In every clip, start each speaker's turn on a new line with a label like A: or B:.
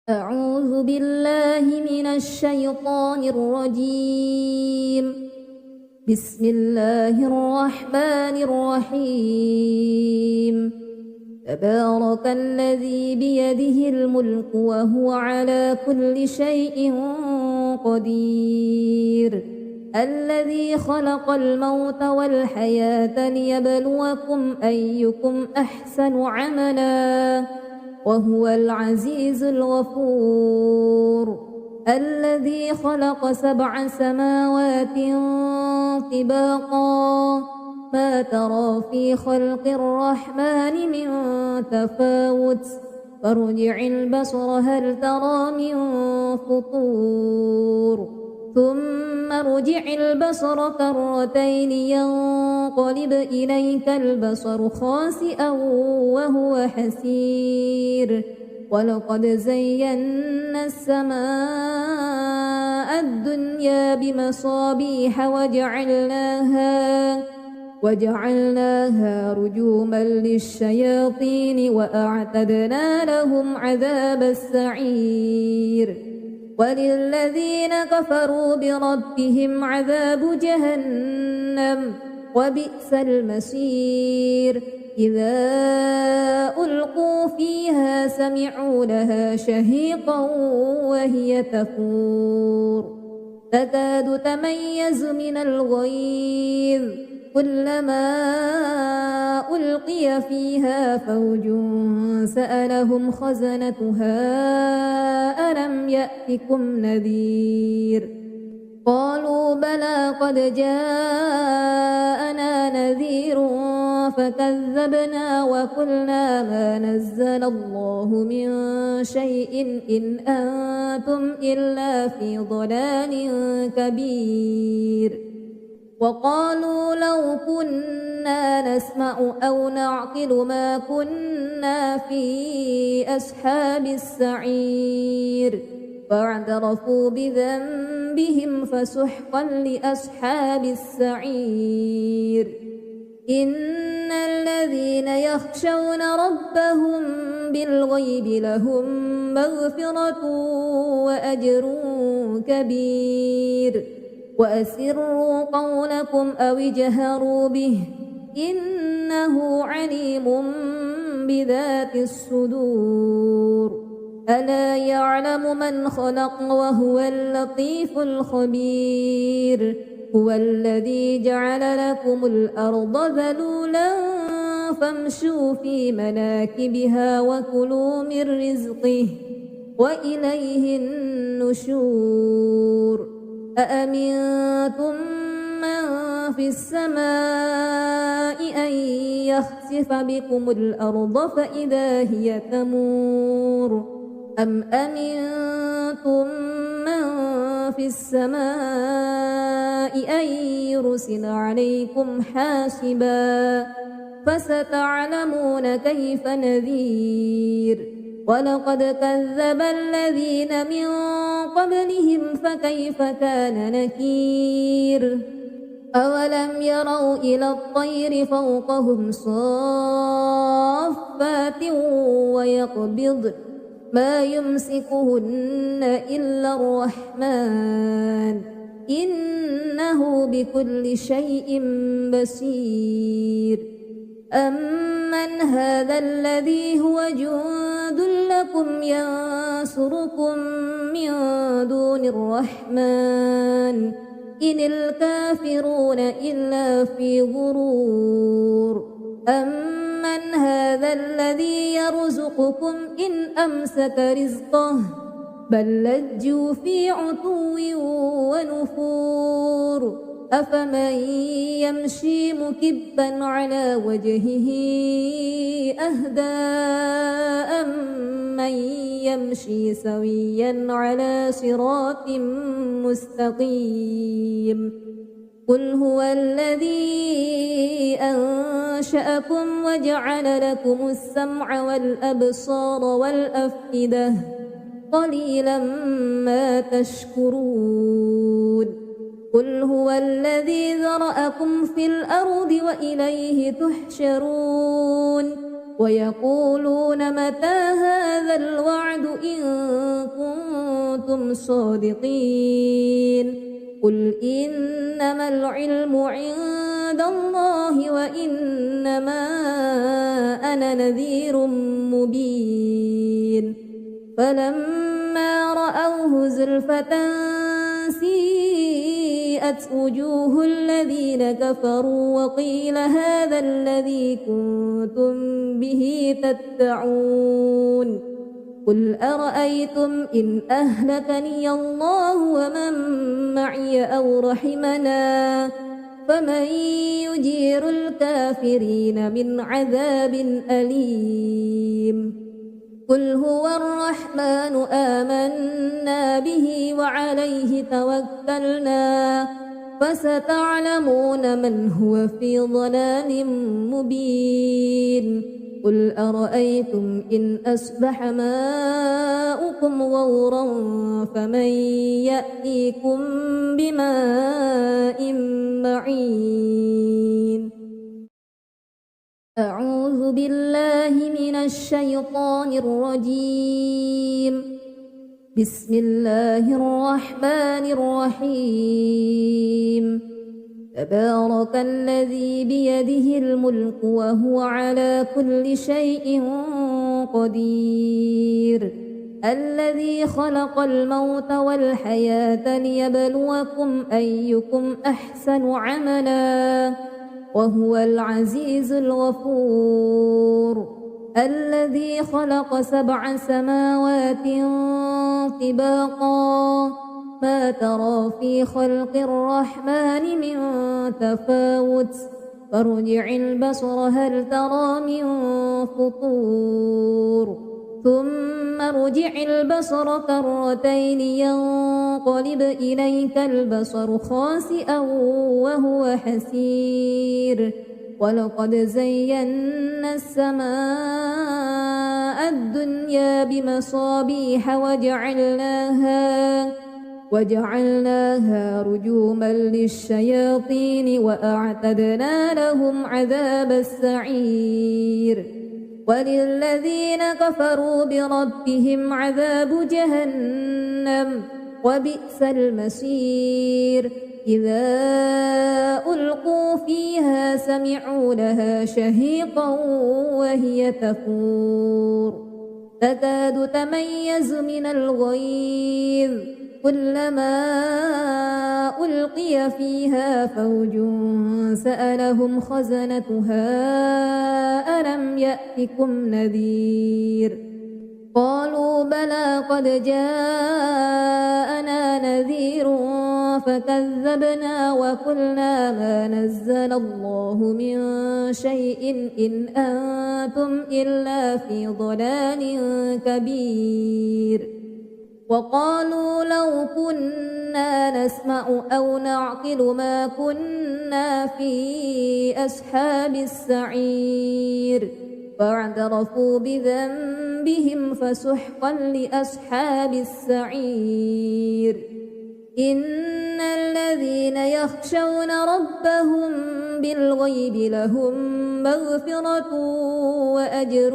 A: أعوذ بالله من الشيطان الرجيم. بسم الله الرحمن الرحيم. تبارك الذي بيده الملك وهو على كل شيء قدير. الذي خلق الموت والحياة ليبلوكم أيكم أحسن عملا وهو العزيز الغفور. الذي خلق 7 سماوات طباقا ما ترى في خلق الرحمن من تفاوت فارجع البصر هل ترى من فطور ثم ارجع البصر كرتين ينقلب إليك البصر خاسئا وهو حسير. ولقد زينا السماء الدنيا بمصابيح وجعلناها رجوما للشياطين وأعتدنا لهم عذاب السعير. وللذين كفروا بربهم عذاب جهنم وبئس المصير. إذا ألقوا فيها سمعوا لها شهيقا وهي تفور تكاد تميز من الغيظ كلما ألقي فيها فوج سألهم خزنتها ألم يأتكم نذير قالوا بلى قد جاءنا نذير فكذبنا وقلنا ما نزل الله من شيء إن أنتم إلا في ضلال كبير. وقالوا لو كنا نسمع أو نعقل ما كنا في أصحاب السعير فاعترفوا بذنبهم فسحقا لأصحاب السعير. إن الذين يخشون ربهم بالغيب لهم مغفرة وأجر كبير. وأسروا قولكم أو اجهروا به إنه عليم بذات الصدور. ألا يعلم من خلق وهو اللطيف الخبير. هو الذي جعل لكم الأرض ذلولا فامشوا في مناكبها وكلوا من رزقه وإليه النشور. أأمنتم من في السماء أن يخسف بكم الأرض فإذا هي تمور أم أمنتم من في السماء أن يرسل عليكم حاسبا فستعلمون كيف نذير. ولقد كذب الذين من قبلهم فكيف كان نكير. أولم يروا إلى الطير فوقهم صافات ويقبضن ما يمسكهن إلا الرحمن إنه بكل شيء بصير. أمن هذا الذي هو جند لكم ينصركم من دون الرحمن إن الكافرون إلا في غرور. أمن هذا الذي يرزقكم إن أمسك رزقه بل لجوا في عتو ونفور. أفمن يمشي مكبا على وجهه أهدى أمن يمشي سويا على صراط مستقيم. قل هو الذي أنشأكم وجعل لكم السمع والأبصار والأفئدة قليلا ما تشكرون. قل هو الذي ذرأكم في الأرض وإليه تحشرون. ويقولون متى هذا الوعد إن كنتم صادقين قل إنما العلم عند الله وإنما أنا نذير مبين فلما رأوه زلفة سيئت وجوه الذين كفروا وقيل هذا الذي كنتم به تدعون قل أرأيتم إن أهلكني الله ومن معي أو رحمنا فمن يجير الكافرين من عذاب أليم قل هو الرحمن آمنا به وعليه توكلنا فستعلمون من هو في ضلال مبين قل أرأيتم إن أصبح ماؤكم غورا فمن يأتيكم بماء معين أعوذ بالله من الشيطان الرجيم بسم الله الرحمن الرحيم تبارك الذي بيده الملك وهو على كل شيء قدير الذي خلق الموت والحياة ليبلوكم أيكم أحسن عملا وهو العزيز الغفور الذي خلق 7 سماوات طباقا ما ترى في خلق الرحمن من تفاوت فارجع البصر هل ترى من فطور ثم ارجع البصر كرتين ينقلب إليك البصر خاسئا وهو حسير ولقد زينا السماء الدنيا بمصابيح وجعلناها رجوما للشياطين وأعتدنا لهم عذاب السعير وللذين كفروا بربهم عذاب جهنم وبئس المصير إذا ألقوا فيها سمعوا لها شهيقا وهي تفور تكاد تميز من الغيظ كلما ألقي فيها فوج سألهم خزنتها ألم يأتكم نذير قالوا بلى قد جاءنا نذير فكذبنا وقلنا ما نزل الله من شيء إن أنتم إلا في ضلال كبير وقالوا لو كنا نسمع أو نعقل ما كنا في أصحاب السعير فاعترفوا بذنبهم فسحقا لأصحاب السعير إن الذين يخشون ربهم بالغيب لهم مغفرة وأجر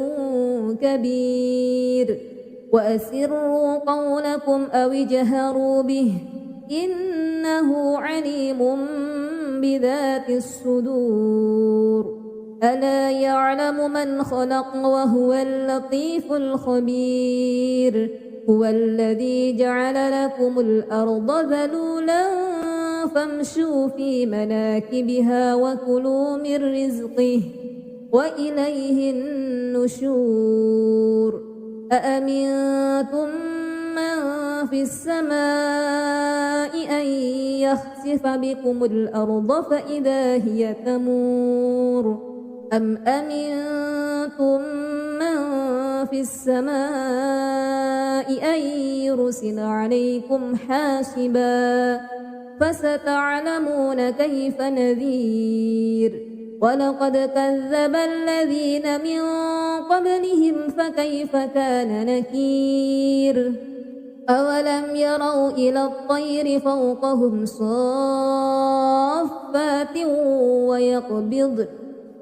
A: كبير وأسروا قولكم أو اجهروا به إنه عليم بذات الصدور ألا يعلم من خلق وهو اللطيف الخبير هو الذي جعل لكم الأرض ذلولا فامشوا في مناكبها وكلوا من رزقه وإليه النشور أأمنتم من في السماء أن يخسف بكم الأرض فإذا هي تمور أم أمنتم من في السماء أن يرسل عليكم حاسبا فستعلمون كيف نذير ولقد كذب الذين من قبلهم فكيف كان نكير أولم يروا إلى الطير فوقهم صافات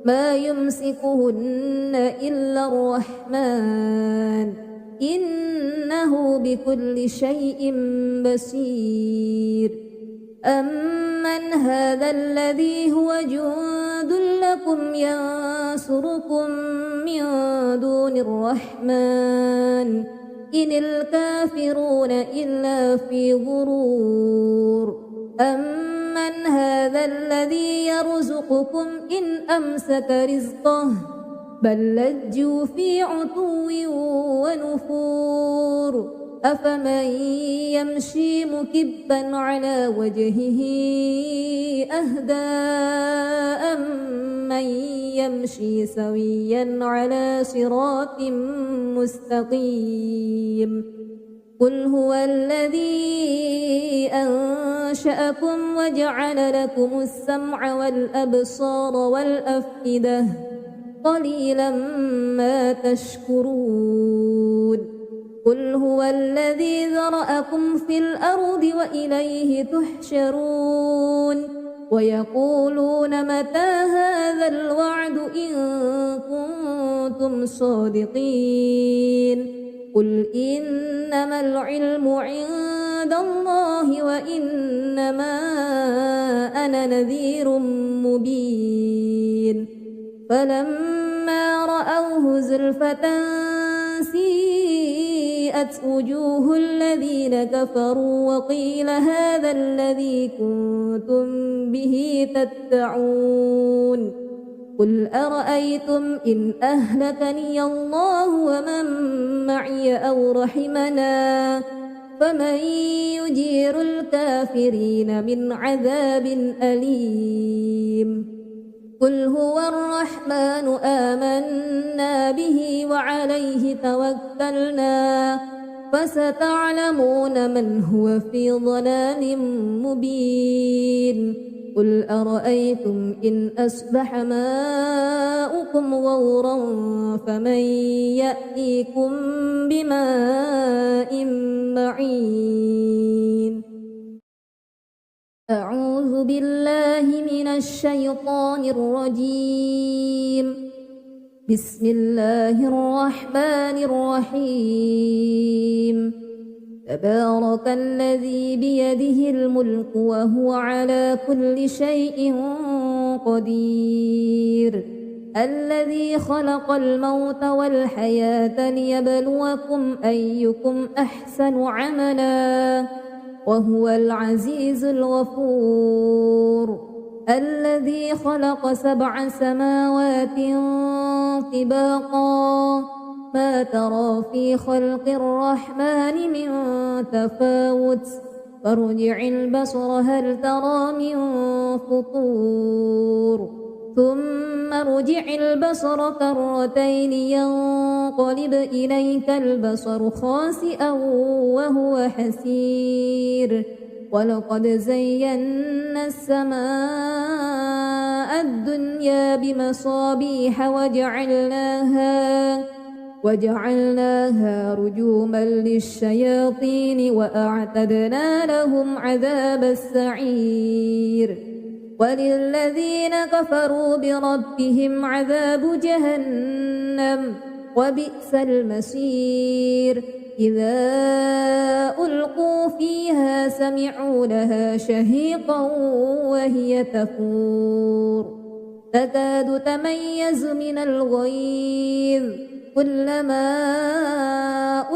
A: ما يمسكهن إلا الرحمن إنه بكل شيء بصير أمن هذا الذي هو جند لكم ينصركم من دون الرحمن إن الكافرون إلا في غرور أمن هذا الذي يرزقكم إن أمسك رزقه بل لجوا في عتو ونفور أفمن يمشي مكبا على وجهه أهدى أمن يمشي سويا على صراط مستقيم قل هو الذي أنشأكم وجعل لكم السمع والأبصار والأفئدة قليلا ما تشكرون قل هو الذي ذرأكم في الأرض وإليه تحشرون ويقولون متى هذا الوعد إن كنتم صادقين قل إنما العلم عند الله وإنما أنا نذير مبين فلما رأوه زلفة سيئت وجوه الذين كفروا وقيل هذا الذي كنتم به تدعون قل أرأيتم إن أهلكني الله ومن معي أو رحمنا فمن يجير الكافرين من عذاب أليم قل هو الرحمن آمنا به وعليه توكلنا فستعلمون من هو في ضلال مبين قل أرأيتم إن أصبح ماؤكم غورا فمن يأتيكم بماء معين أعوذ بالله من الشيطان الرجيم بسم الله الرحمن الرحيم تبارك الذي بيده الملك وهو على كل شيء قدير الذي خلق الموت والحياة ليبلوكم أيكم أحسن عملا وهو العزيز الغفور الذي خلق 7 سماوات طباقا ما ترى في خلق الرحمن من تفاوت فارجع البصر هل ترى من فطور ثم ارجع البصر كرتين ينقلب إليك البصر خاسئا وهو حسير ولقد زينا السماء الدنيا بمصابيح وجعلناها رجوما للشياطين وأعتدنا لهم عذاب السعير وللذين كفروا بربهم عذاب جهنم وبئس المصير إذا ألقوا فيها سمعوا لها شهيقا وهي تفور تكاد تميز من الغيظ كلما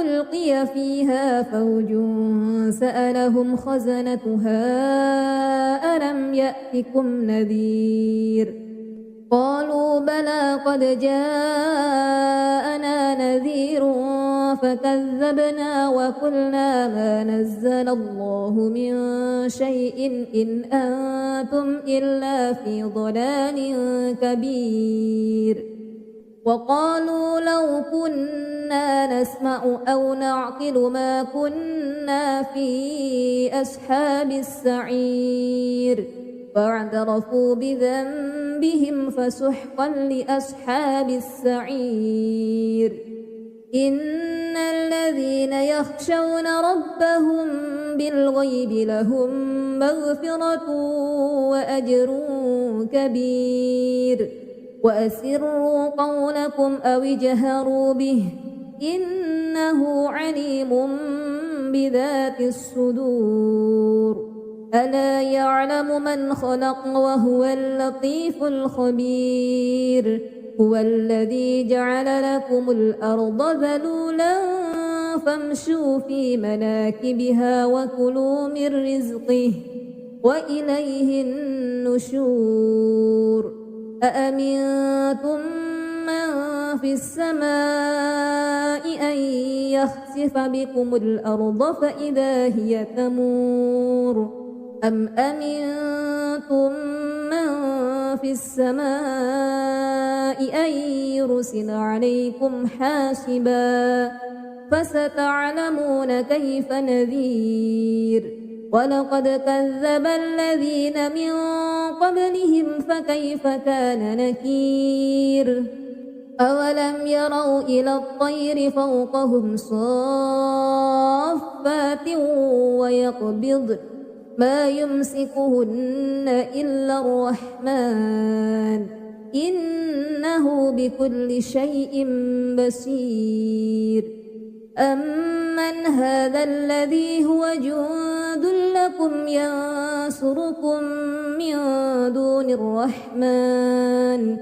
A: ألقي فيها فوج سألهم خزنتها ألم يأتكم نذير قالوا بلى قد جاءنا نذير فكذبنا وقلنا ما نزل الله من شيء إن أنتم إلا في ضلال كبير وقالوا لو كنا نسمع أو نعقل ما كنا في أصحاب السعير فاعترفوا بذنبهم فسحقا لأصحاب السعير إن الذين يخشون ربهم بالغيب لهم مغفرة وأجر كبير وأسروا قولكم أو اجهروا به إنه عليم بذات الصدور ألا يعلم من خلق وهو اللطيف الخبير هو الذي جعل لكم الأرض ذلولا فامشوا في مناكبها وكلوا من رزقه وإليه النشور أأمنتم من في السماء أن يخسف بكم الأرض فإذا هي تمور أم أمنتم من في السماء أن يرسل عليكم حاسبا فستعلمون كيف نذير ولقد كذب الذين من قبلهم فكيف كان نكير أولم يروا إلى الطير فوقهم صافات ويقبضن ما يمسكهن إلا الرحمن إنه بكل شيء بصير أمن هذا الذي هو جند لكم ينصركم من دون الرحمن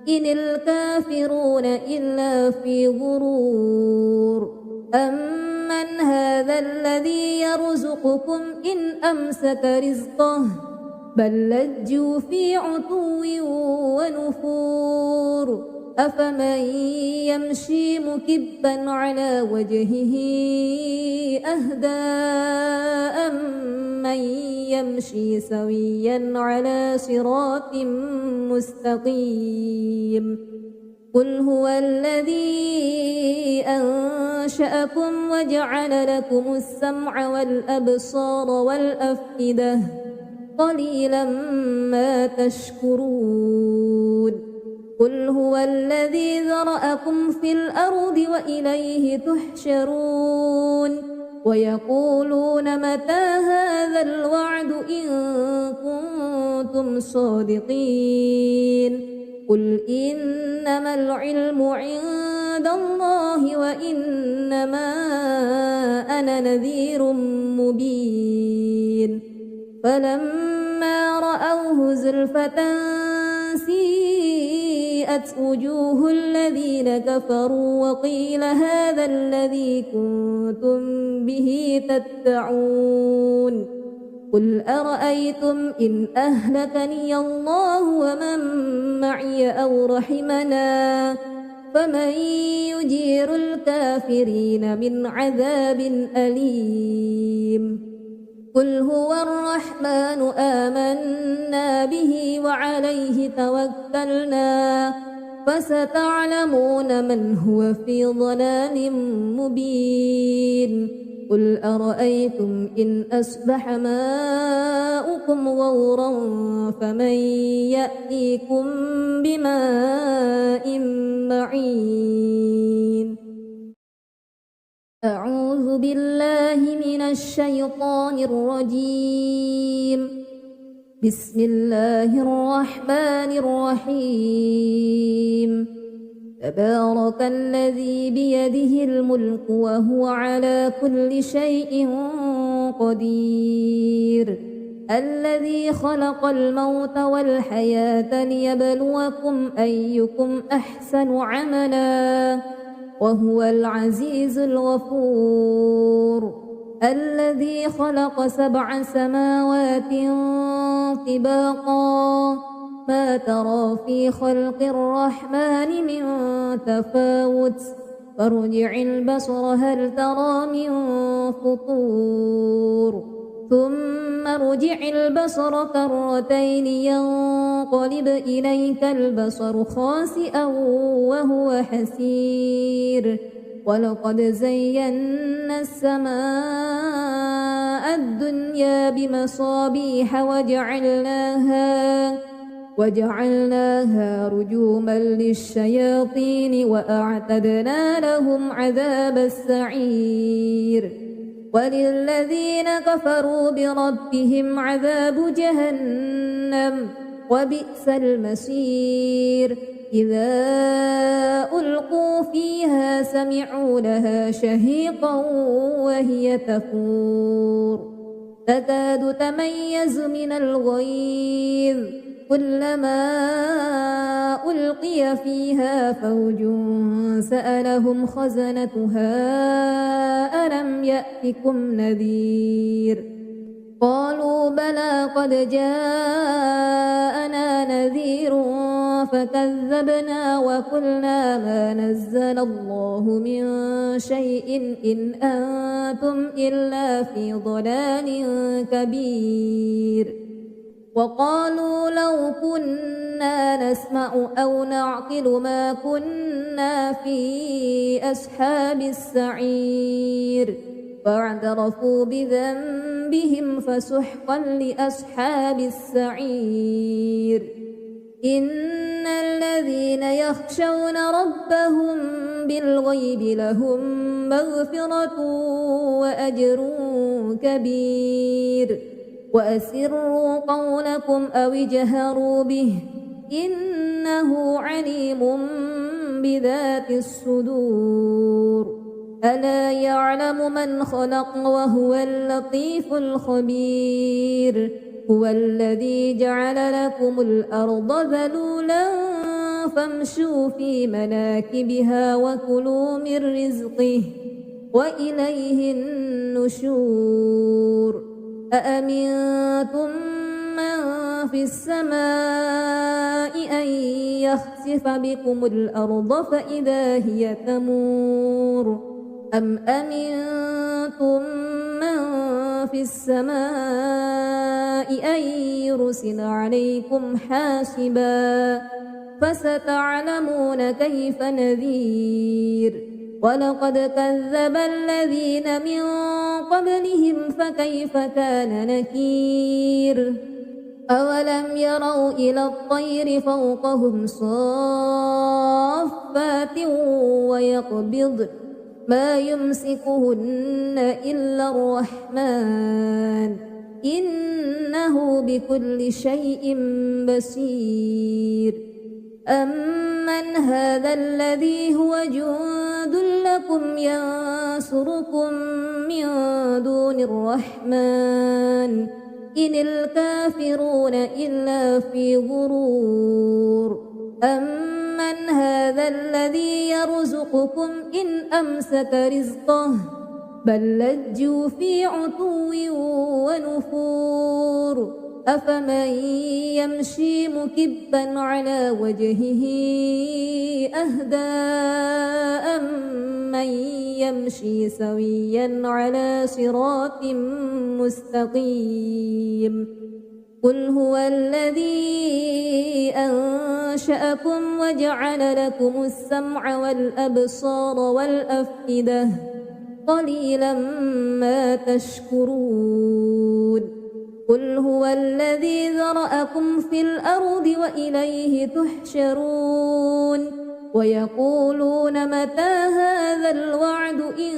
A: إن الكافرون إلا في غرور أمن هذا الذي يرزقكم إن أمسك رزقه بل لجوا في عتو ونفور أفمن يمشي مكبا على وجهه أهدى أمن يمشي سويا على صراط مستقيم قل هو الذي أنشأكم وجعل لكم السمع والأبصار والأفئدة قليلا ما تشكرون قل هو الذي ذرأكم في الأرض وإليه تحشرون ويقولون متى هذا الوعد إن كنتم صادقين قل إنما العلم عند الله وإنما أنا نذير مبين فلما رأوه زلفة سيئت وجوه الذين كفروا وقيل هذا الذي كنتم به تدعون قل أرأيتم إن أهلكني الله ومن معي أو رحمنا فمن يجير الكافرين من عذاب أليم قل هو الرحمن آمنا به وعليه توكلنا فستعلمون من هو في ضلال مبين قل أرأيتم إن أصبح ماؤكم غورا فمن يأتيكم بماء معين أعوذ بالله من الشيطان الرجيم بسم الله الرحمن الرحيم تبارك الذي بيده الملك وهو على كل شيء قدير الذي خلق الموت والحياة ليبلوكم أيكم أحسن عملا وهو العزيز الغفور الذي خلق 7 سماوات طباقا ما ترى في خلق الرحمن من تفاوت فارجع البصر هل ترى من فطور ثم ارجع البصر كرتين ينقلب إليك البصر خاسئا وهو حسير ولقد زينا السماء الدنيا بمصابيح وجعلناها رجوما للشياطين وأعتدنا لهم عذاب السعير وللذين كفروا بربهم عذاب جهنم وبئس المصير إذا ألقوا فيها سمعوا لها شهيقا وهي تفور تكاد تميز من الغيظ كلما ألقي فيها فوج سألهم خزنتها ألم يأتكم نذير قالوا بلى قد جاءنا نذير فكذبنا وقلنا ما نزل الله من شيء إن أنتم إلا في ضلال كبير وقالوا لو كنا نسمع أو نعقل ما كنا في أصحاب السعير فاعترفوا بذنبهم فسحقا لأصحاب السعير إن الذين يخشون ربهم بالغيب لهم مغفرة وأجر كبير وأسروا قولكم أو اجهروا به إنه عليم بذات الصدور ألا يعلم من خلق وهو اللطيف الخبير هو الذي جعل لكم الأرض ذلولا فامشوا في مناكبها وكلوا من رزقه وإليه النشور أأمنتم من في السماء أن يخسف بكم الأرض فإذا هي تمور أم أمنتم من في السماء أن يرسل عليكم حاسبا فستعلمون كيف نذير ولقد كذب الذين من قبلهم فكيف كان نكير أولم يروا إلى الطير فوقهم صافات ويقبضن ما يمسكهن إلا الرحمن إنه بكل شيء بصير أمن هذا الذي هو جند لكم ينصركم من دون الرحمن إن الكافرون إلا في غرور أمن هذا الذي يرزقكم إن أمسك رزقه بل لجوا في عتو ونفور أفمن يمشي مكبا على وجهه أهدى أمن يمشي سويا على صراط مستقيم قل هو الذي أنشأكم وجعل لكم السمع والأبصار والأفئدة قليلا ما تشكرون قل هو الذي ذرأكم في الأرض وإليه تحشرون ويقولون متى هذا الوعد إن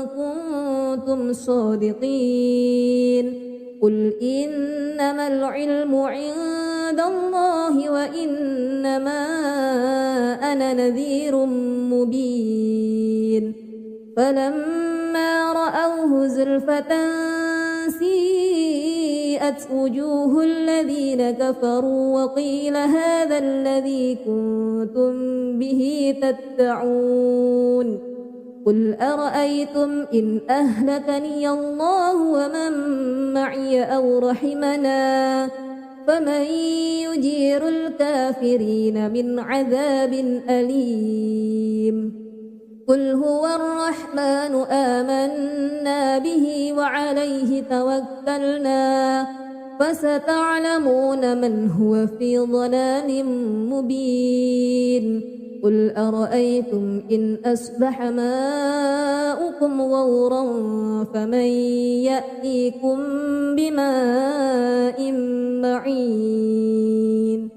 A: كنتم صادقين قل إنما العلم عند الله وإنما أنا نذير مبين فلما رأوه زلفة سيئت وجوه الذين كفروا وقيل هذا الذي كنتم به تدعون قل أرأيتم إن أهلكني الله ومن معي أو رحمنا فمن يجير الكافرين من عذاب أليم قل هو الرحمن آمنا به وعليه توكلنا فستعلمون من هو في ضلال مبين قل أرأيتم إن أصبح ماؤكم غورا فمن يأتيكم بماء معين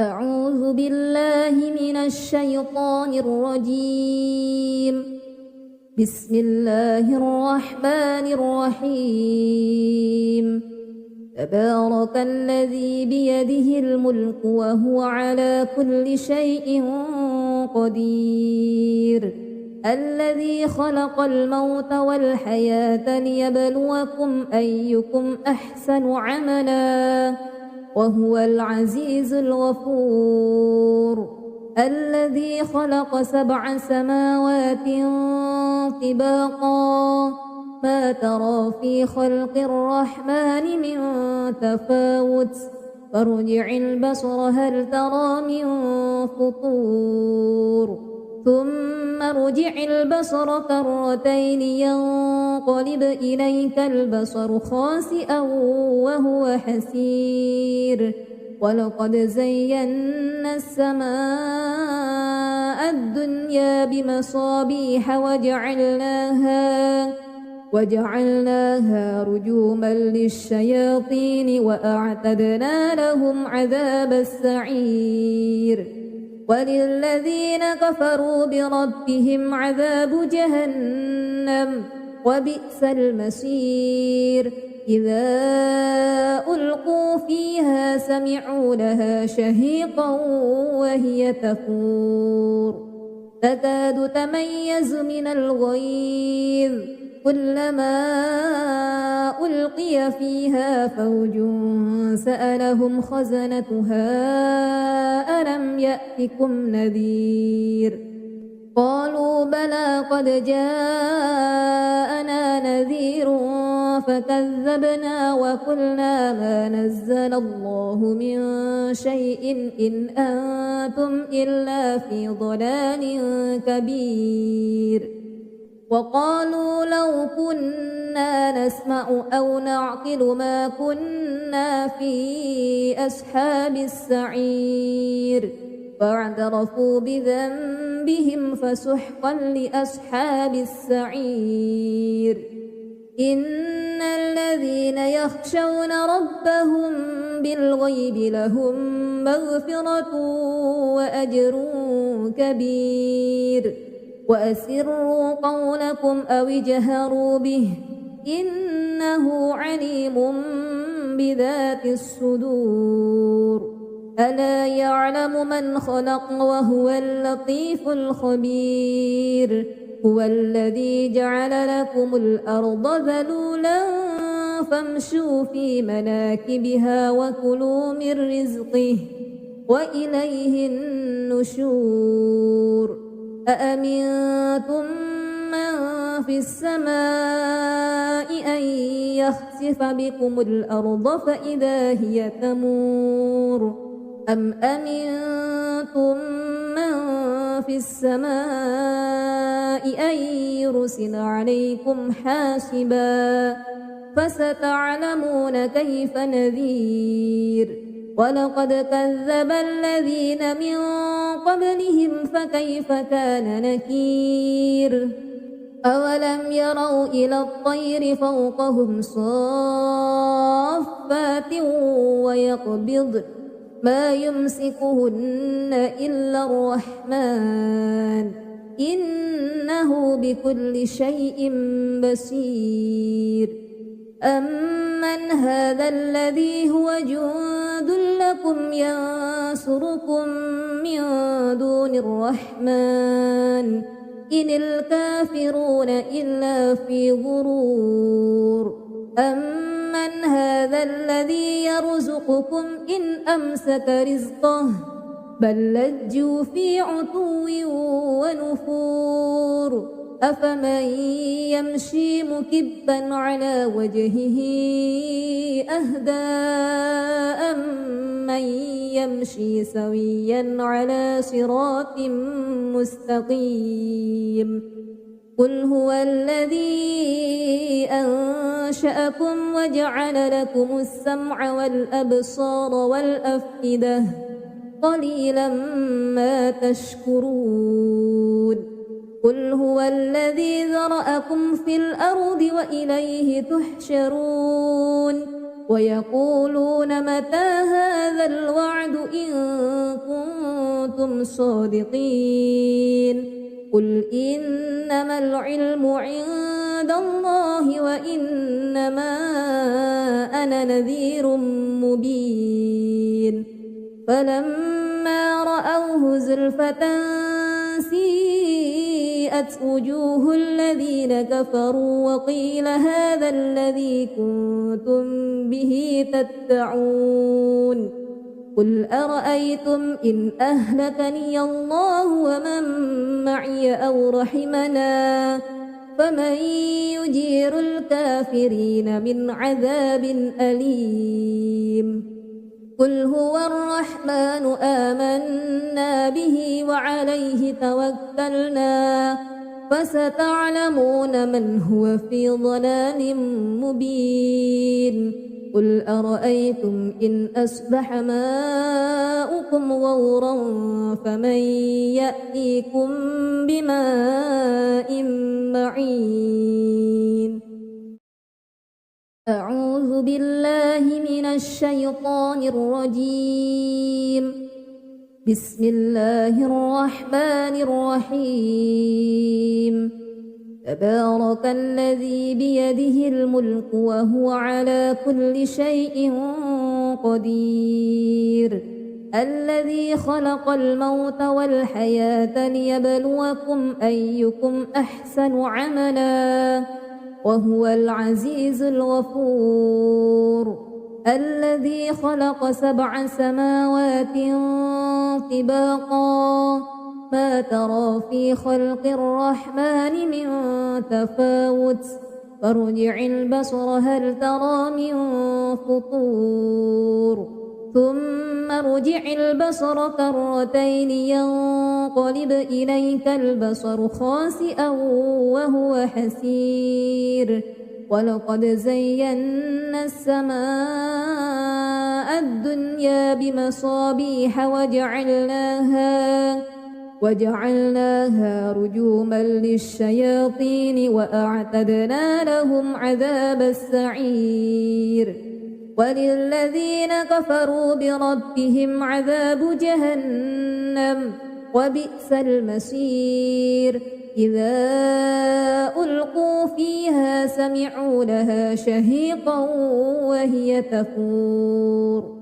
A: أعوذ بالله من الشيطان الرجيم بسم الله الرحمن الرحيم تبارك الذي بيده الملك وهو على كل شيء قدير الذي خلق الموت والحياة ليبلوكم أيكم أحسن عملا وهو العزيز الغفور الذي خلق 7 سماوات طباقا ما ترى في خلق الرحمن من تفاوت فارجع البصر هل ترى من فطور ثم ارجع البصر كرتين ينقلب إليك البصر خاسئا وهو حسير ولقد زينا السماء الدنيا بمصابيح وجعلناها رجوما للشياطين وأعتدنا لهم عذاب السعير وللذين كفروا بربهم عذاب جهنم وبئس المصير إذا ألقوا فيها سمعوا لها شهيقا وهي تفور تكاد تميز من الغيظ كلما ألقي فيها فوج سألهم خزنتها ألم يأتكم نذير قالوا بلى قد جاءنا نذير فكذبنا وقلنا ما نزل الله من شيء إن أنتم إلا في ضلال كبير وقالوا لو كنا نسمع أو نعقل ما كنا في أصحاب السعير فاعترفوا بذنبهم فسحقا لأصحاب السعير إن الذين يخشون ربهم بالغيب لهم مغفرة وأجر كبير وأسروا قولكم أو اجهروا به إنه عليم بذات الصدور ألا يعلم من خلق وهو اللطيف الخبير هو الذي جعل لكم الأرض ذلولا فامشوا في مناكبها وكلوا من رزقه وإليه النشور أأمنتم من في السماء أن يخسف بكم الأرض فإذا هي تمور أم أمنتم من في السماء أن يرسل عليكم حاسبا فستعلمون كيف نذير ولقد كذب الذين من قبلهم فكيف كان نكير أولم يروا إلى الطير فوقهم صافات ويقبض ما يمسكهن إلا الرحمن إنه بكل شيء بصير أمن هذا الذي هو جند لكم ينصركم من دون الرحمن إن الكافرون إلا في غرور أمن هذا الذي يرزقكم إن أمسك رزقه بل لجوا في عتو ونفور أفمن يمشي مكبا على وجهه أهدى أمن يمشي سويا على صراط مستقيم قل هو الذي أنشأكم وجعل لكم السمع والأبصار والأفئدة قليلا ما تشكرون قل هو الذي ذرأكم في الأرض وإليه تحشرون ويقولون متى هذا الوعد إن كنتم صادقين قل إنما العلم عند عند الله وإنما أنا نذير مبين فلما رأوه زلفة سيئت وجوه الذين كفروا وقيل هذا الذي كنتم به تدعون قل أرأيتم إن أهلكني الله ومن معي أو رحمنا فمن يجير الكافرين من عذاب أليم قل هو الرحمن آمنا به وعليه توكلنا فستعلمون من هو في ضلال مبين قل أرأيتم إن أصبح ماؤكم غورا فمن يأتيكم بماء معين أعوذ بالله من الشيطان الرجيم بسم الله الرحمن الرحيم تبارك الذي بيده الملك وهو على كل شيء قدير الذي خلق الموت والحياة ليبلوكم أيكم أحسن عملا وهو العزيز الغفور الذي خلق 7 سماوات طباقا ما ترى في خلق الرحمن من تفاوت فارجع البصر هل ترى من فطور ثم ارجع البصر كرتين ينقلب إليك البصر خاسئا وهو حسير ولقد زينا السماء الدنيا بمصابيح وجعلناها رجوما للشياطين وأعتدنا لهم عذاب السعير وللذين كفروا بربهم عذاب جهنم وبئس المصير إذا ألقوا فيها سمعوا لها شهيقا وهي تفور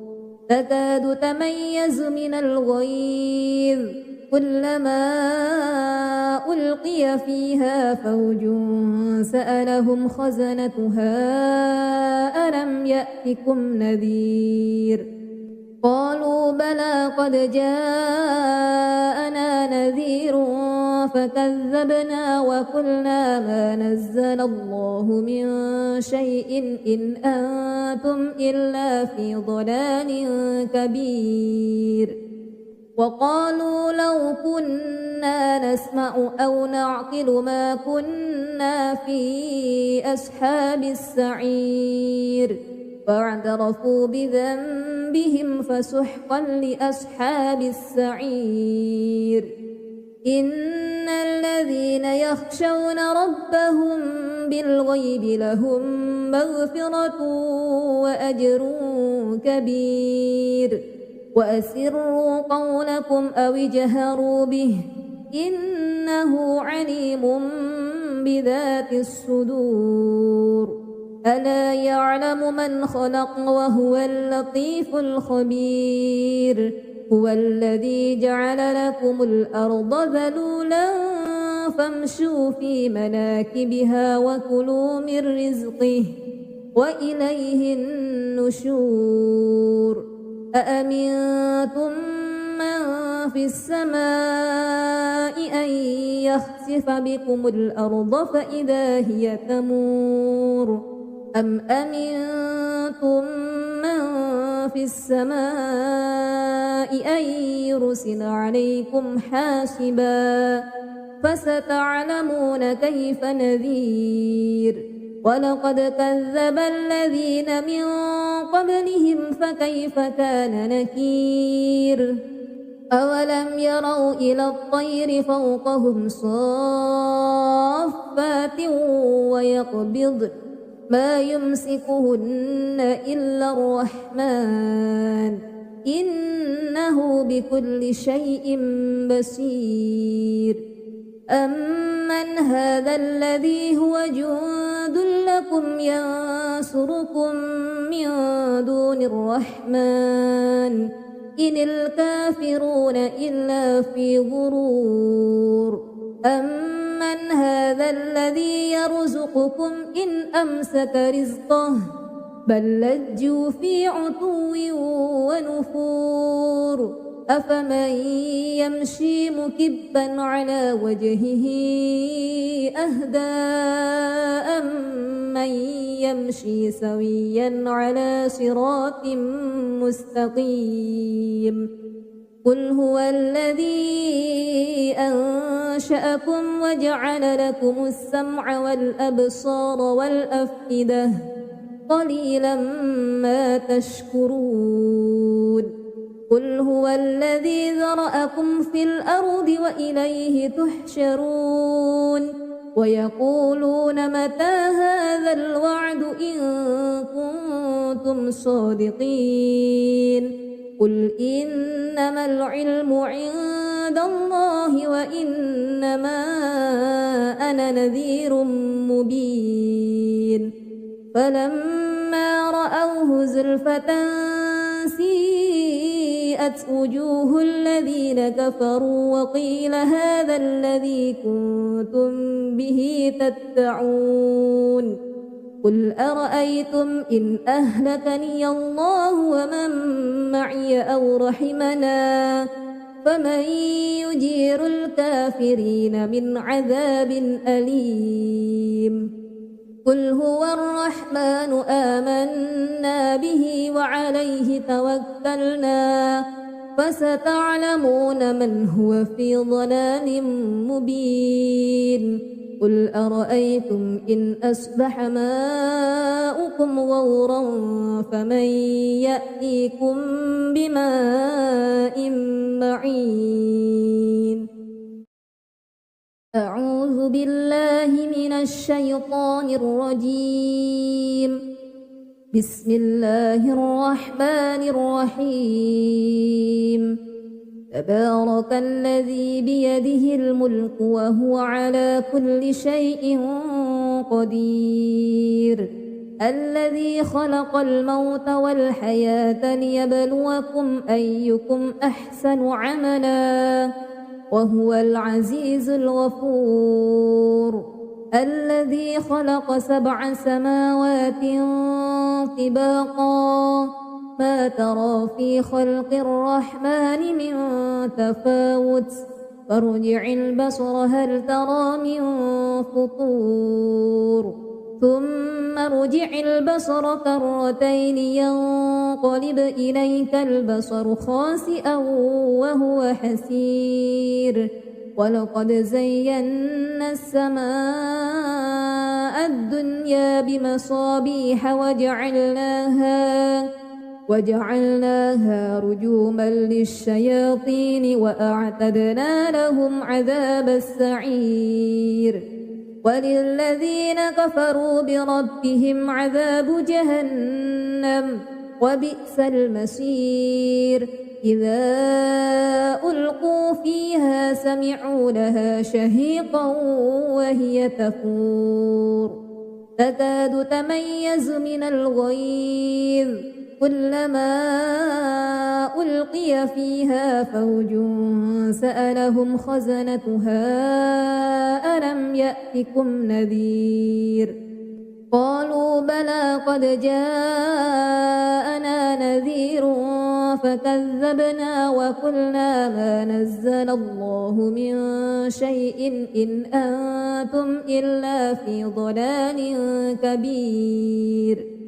A: تكاد تميز من الغيظ كلما ألقي فيها فوج سألهم خزنتها ألم يأتكم نذير قالوا بلى قد جاءنا نذير فكذبنا وقلنا ما نزل الله من شيء إن أنتم إلا في ضلال كبير وقالوا لو كنا نسمع أو نعقل ما كنا في أصحاب السعير فاعترفوا بذنبهم فسحقا لأصحاب السعير إن الذين يخشون ربهم بالغيب لهم مغفرة وأجر كبير وأسروا قولكم أو اجهروا به إنه عليم بذات الصدور ألا يعلم من خلق وهو اللطيف الخبير هو الذي جعل لكم الأرض ذلولا فامشوا في مناكبها وكلوا من رزقه وإليه النشور أأمنتم من في السماء أن يخسف بكم الأرض فإذا هي تمور أم أمنتم من في السماء أن يرسل عليكم حاسبا فستعلمون كيف نذير ولقد كذب الذين من قبلهم فكيف كان نكير أولم يروا إلى الطير فوقهم صافات ويقبض ما يمسكهن إلا الرحمن إنه بكل شيء بصير أمن هذا الذي هو جند أحدكم ينصركم من دون الرحمن إن الكافرون إلا في غرور أمن هذا الذي يرزقكم إن أمسك رزقه بل لجوا في عتو ونفور أفمن يمشي مكبا على وجهه أهدى أمن يمشي سويا على صراط مستقيم قل هو الذي أنشأكم وجعل لكم السمع والأبصار والأفئدة قليلا ما تشكرون قل هو الذي ذرأكم في الأرض وإليه تحشرون ويقولون متى هذا الوعد إن كنتم صادقين قل إنما العلم عند الله وإنما أنا نذير مبين فلما رأوه زلفة سيئت وجوه الذين كفروا وقيل هذا الذي كنتم به تدعون قل أرأيتم إن أهلكني الله ومن معي أو رحمنا فمن يجير الكافرين من عذاب أليم قل هو الرحمن آمنا به وعليه توكلنا فستعلمون من هو في ضلال مبين قل أرأيتم إن أصبح ماؤكم غورا فمن يأتيكم بماء معين أعوذ بالله من الشيطان الرجيم بسم الله الرحمن الرحيم تبارك الذي بيده الملك وهو على كل شيء قدير الذي خلق الموت والحياة ليبلوكم أيكم أحسن عملا وهو العزيز الغفور الذي خلق 7 سماوات طباقا ما ترى في خلق الرحمن من تفاوت فارجع البصر هل ترى من فطور ثم ارجع البصر كرتين ينقلب إليك البصر خاسئا وهو حسير ولقد زينا السماء الدنيا بمصابيح وجعلناها رجوما للشياطين وأعتدنا لهم عذاب السعير وللذين كفروا بربهم عذاب جهنم وبئس المصير إذا ألقوا فيها سمعوا لها شهيقا وهي تفور تكاد تميز من الغيظ كلما ألقي فيها فوج سألهم خزنتها ألم يأتكم نذير قالوا بلى قد جاءنا نذير فكذبنا وقلنا ما نزل الله من شيء إن أنتم إلا في ضلال كبير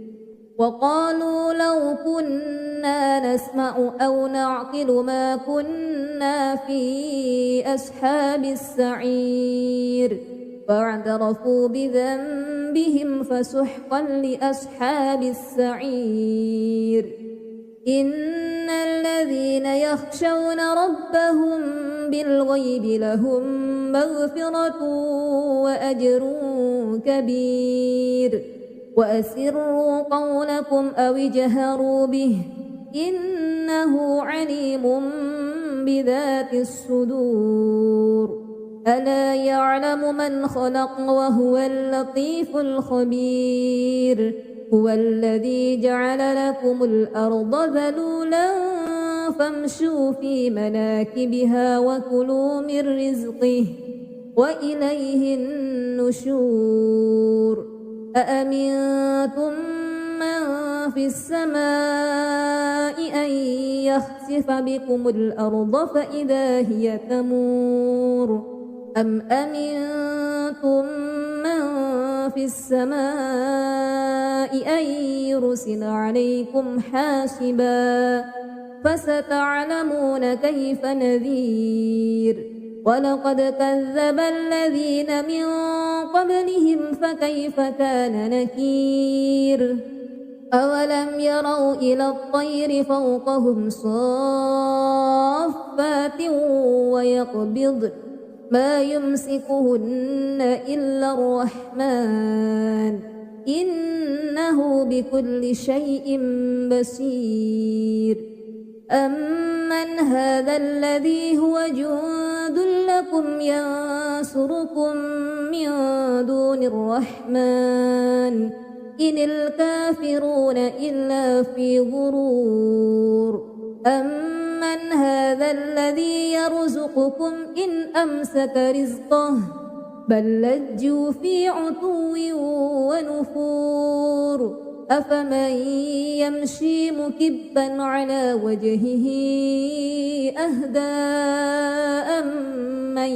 A: وقالوا لو كنا نسمع أو نعقل ما كنا في أصحاب السعير فاعترفوا بذنبهم فسحقا لأصحاب السعير إن الذين يخشون ربهم بالغيب لهم مغفرة وأجر كبير وأسروا قولكم أو اجهروا به إنه عليم بذات الصدور ألا يعلم من خلق وهو اللطيف الخبير هو الذي جعل لكم الأرض ذلولا فامشوا في مناكبها وكلوا من رزقه وإليه النشور أأمنتم من في السماء أن يخسف بكم الأرض فإذا هي تمور أم أمنتم من في السماء أن يرسل عليكم حاسبا فستعلمون كيف نذير ولقد كذب الذين من قبلهم فكيف كان نكير أولم يروا إلى الطير فوقهم صافات ويقبض ما يمسكهن إلا الرحمن إنه بكل شيء بصير أمن هذا الذي هو جند لكم ينصركم من دون الرحمن إن الكافرون إلا في غرور أمن هذا الذي يرزقكم إن أمسك رزقه بل لجوا في عتو ونفور أفمن يمشي مكبا على وجهه أهدى أمن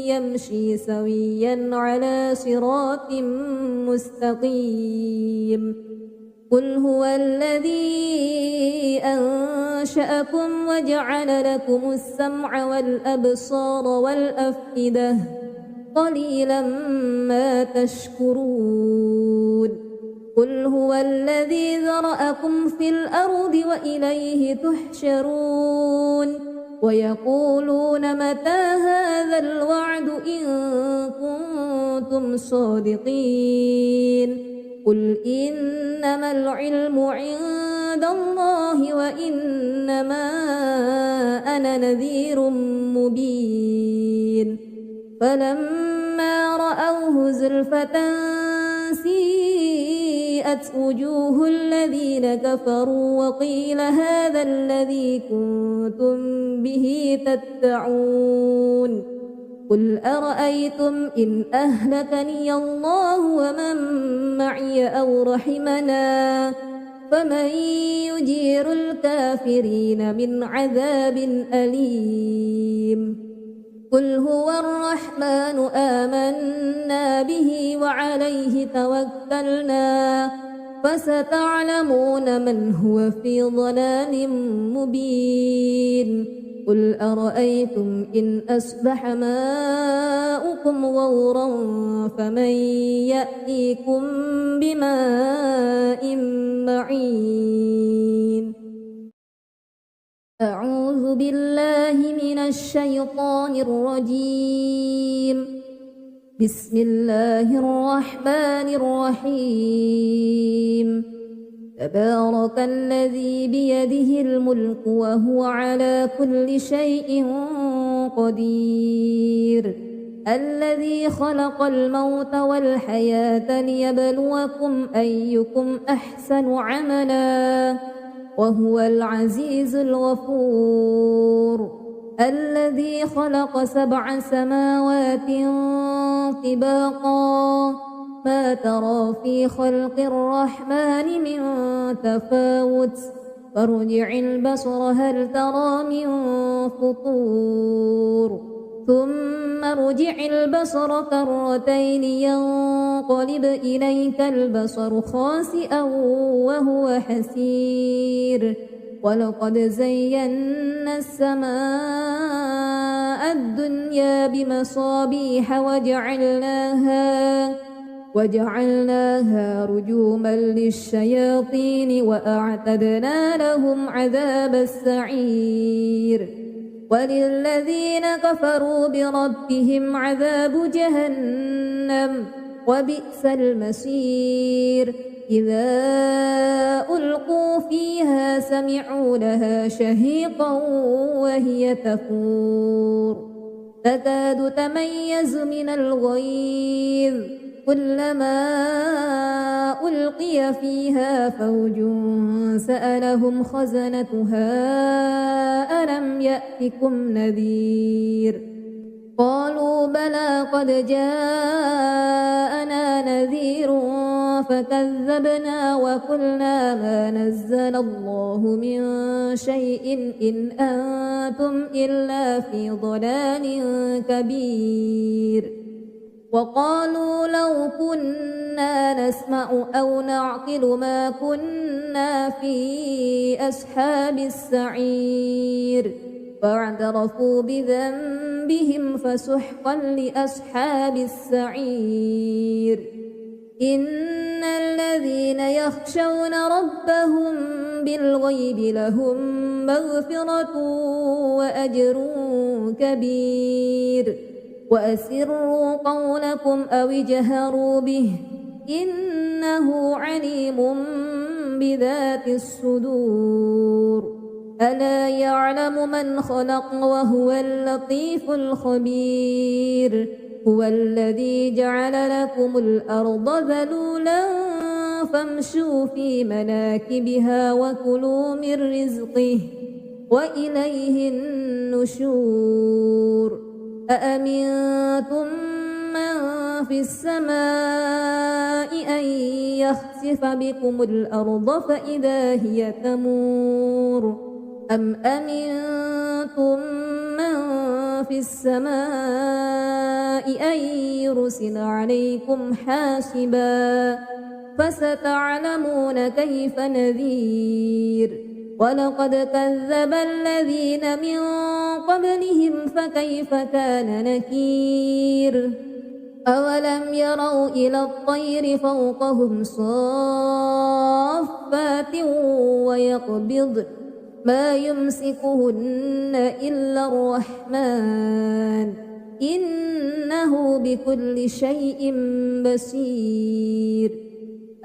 A: يمشي سويا على صراط مستقيم قل هو الذي أنشأكم وجعل لكم السمع والأبصار والأفئدة قليلا ما تشكرون قل هو الذي ذرأكم في الأرض وإليه تحشرون ويقولون متى هذا الوعد إن كنتم صادقين قل إنما العلم عند الله وإنما أنا نذير مبين فلما رأوه زلفة سيئت وجوه الذين كفروا وقيل هذا الذي كنتم به تدعون قل أرأيتم إن أهلكني الله ومن معي أو رحمنا فمن يجير الكافرين من عذاب أليم قل هو الرحمن آمنا به وعليه توكلنا فستعلمون من هو في ضلال مبين قل أرأيتم إن أصبح ماؤكم غورا فمن يأتيكم بماء معين أعوذ بالله من الشيطان الرجيم بسم الله الرحمن الرحيم تبارك الذي بيده الملك وهو على كل شيء قدير الذي خلق الموت والحياة ليبلوكم أيكم أحسن عملا وهو العزيز الغفور الذي خلق 7 سماوات طباقا ما ترى في خلق الرحمن من تفاوت فارجع البصر هل ترى من فطور ثم ارجع البصر كرتين ينقلب إليك البصر خاسئا وهو حسير ولقد زينا السماء الدنيا بمصابيح وجعلناها رجوما للشياطين وأعتدنا لهم عذاب السعير وللذين كفروا بربهم عذاب جهنم وبئس المصير إذا ألقوا فيها سمعوا لها شهيقا وهي تفور تكاد تميز من الغيظ كلما ألقي فيها فوج سألهم خزنتها ألم يأتكم نذير قالوا بلى قد جاءنا نذير فكذبنا وقلنا ما نزل الله من شيء إن أنتم إلا في ضلال كبير وقالوا لو كنا نسمع أو نعقل ما كنا في أصحاب السعير فاعترفوا بذنبهم فسحقا لأصحاب السعير إن الذين يخشون ربهم بالغيب لهم مغفرة وأجر كبير وأسروا قولكم أو اجهروا به إنه عليم بذات الصدور ألا يعلم من خلق وهو اللطيف الخبير هو الذي جعل لكم الأرض ذلولا فامشوا في مناكبها وكلوا من رزقه وإليه النشور أأمنتم من في السماء أن يخسف بكم الأرض فإذا هي تمور أم أمنتم من في السماء أن يرسل عليكم حاسبا فستعلمون كيف نذير ولقد كذب الذين من قبلهم فكيف كان نكير أولم يروا إلى الطير فوقهم صافات ويقبض ما يمسكهن إلا الرحمن إنه بكل شيء بصير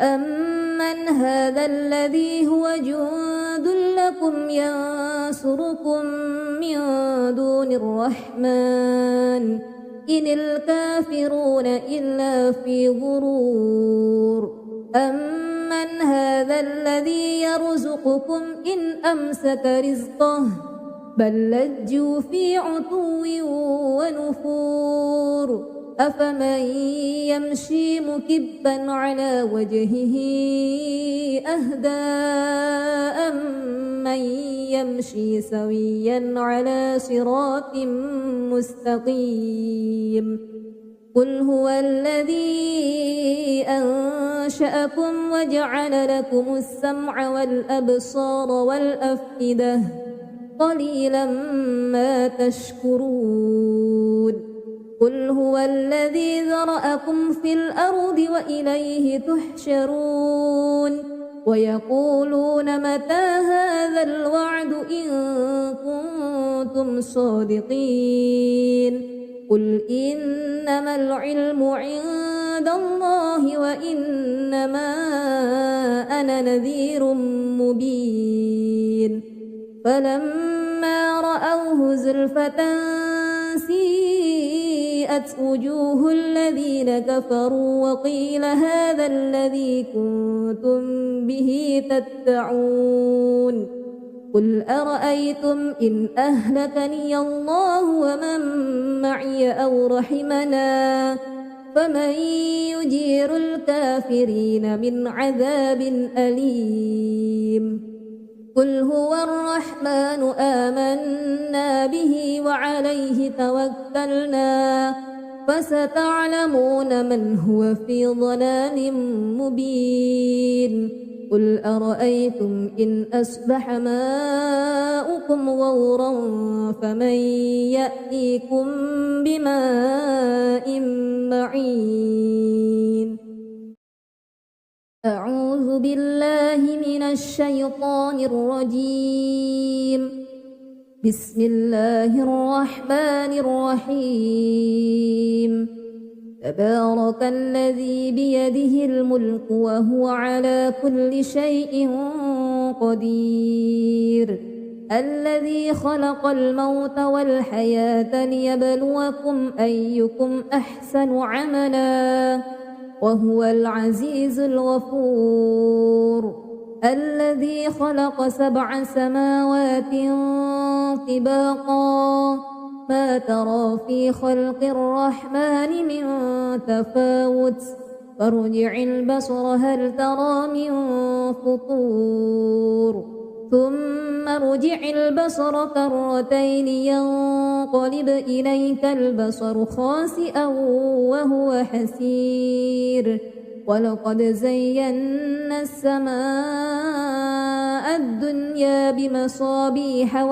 A: أمن هذا الذي هو جند لكم ينصركم من دون الرحمن إن الكافرون إلا في غرور أمن هذا الذي يرزقكم إن أمسك رزقه بل لجوا في عتو ونفور أفمن يمشي مكبا على وجهه أهدى أمن يمشي سويا على صراط مستقيم قل هو الذي أنشأكم وجعل لكم السمع والأبصار والأفئدة قليلا ما تشكرون قل هو الذي ذرأكم في الأرض وإليه تحشرون ويقولون متى هذا الوعد إن كنتم صادقين قل إنما العلم عند الله وإنما أنا نذير مبين فلما رأوه زلفة سيئت وجوه الذين كفروا وقيل هذا الذي كنتم به تدعون قل أرأيتم إن أهلكني الله ومن معي أو رحمنا فمن يجير الكافرين من عذاب أليم قل هو الرحمن آمنا به وعليه توكلنا فستعلمون من هو في ضلال مبين قل أرأيتم إن أصبح ماؤكم غورا فمن يأتيكم بماء معين أعوذ بالله من الشيطان الرجيم بسم الله الرحمن الرحيم تبارك الذي بيده الملك وهو على كل شيء قدير الذي خلق الموت والحياة ليبلوكم أيكم أحسن عملا وهو العزيز الغفور الذي خلق 7 سماوات طباقا ما ترى في خلق الرحمن من تفاوت فارجع البصر هل ترى من فطور ثم ارجع البصر كرتين ينقلب إليك البصر خاسئا وهو حسير ولقد زينا السماء الدنيا بمصابيح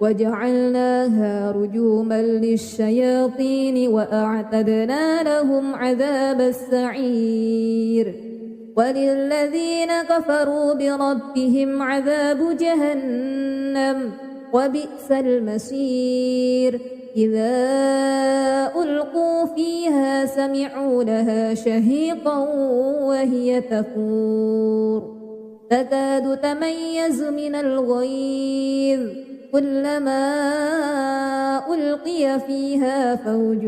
A: وجعلناها رجوما للشياطين وأعتدنا لهم عذاب السعير وللذين كفروا بربهم عذاب جهنم وبئس المصير إذا ألقوا فيها سمعوا لها شهيقا وهي تفور تكاد تميز من الغيظ كلما ألقي فيها فوج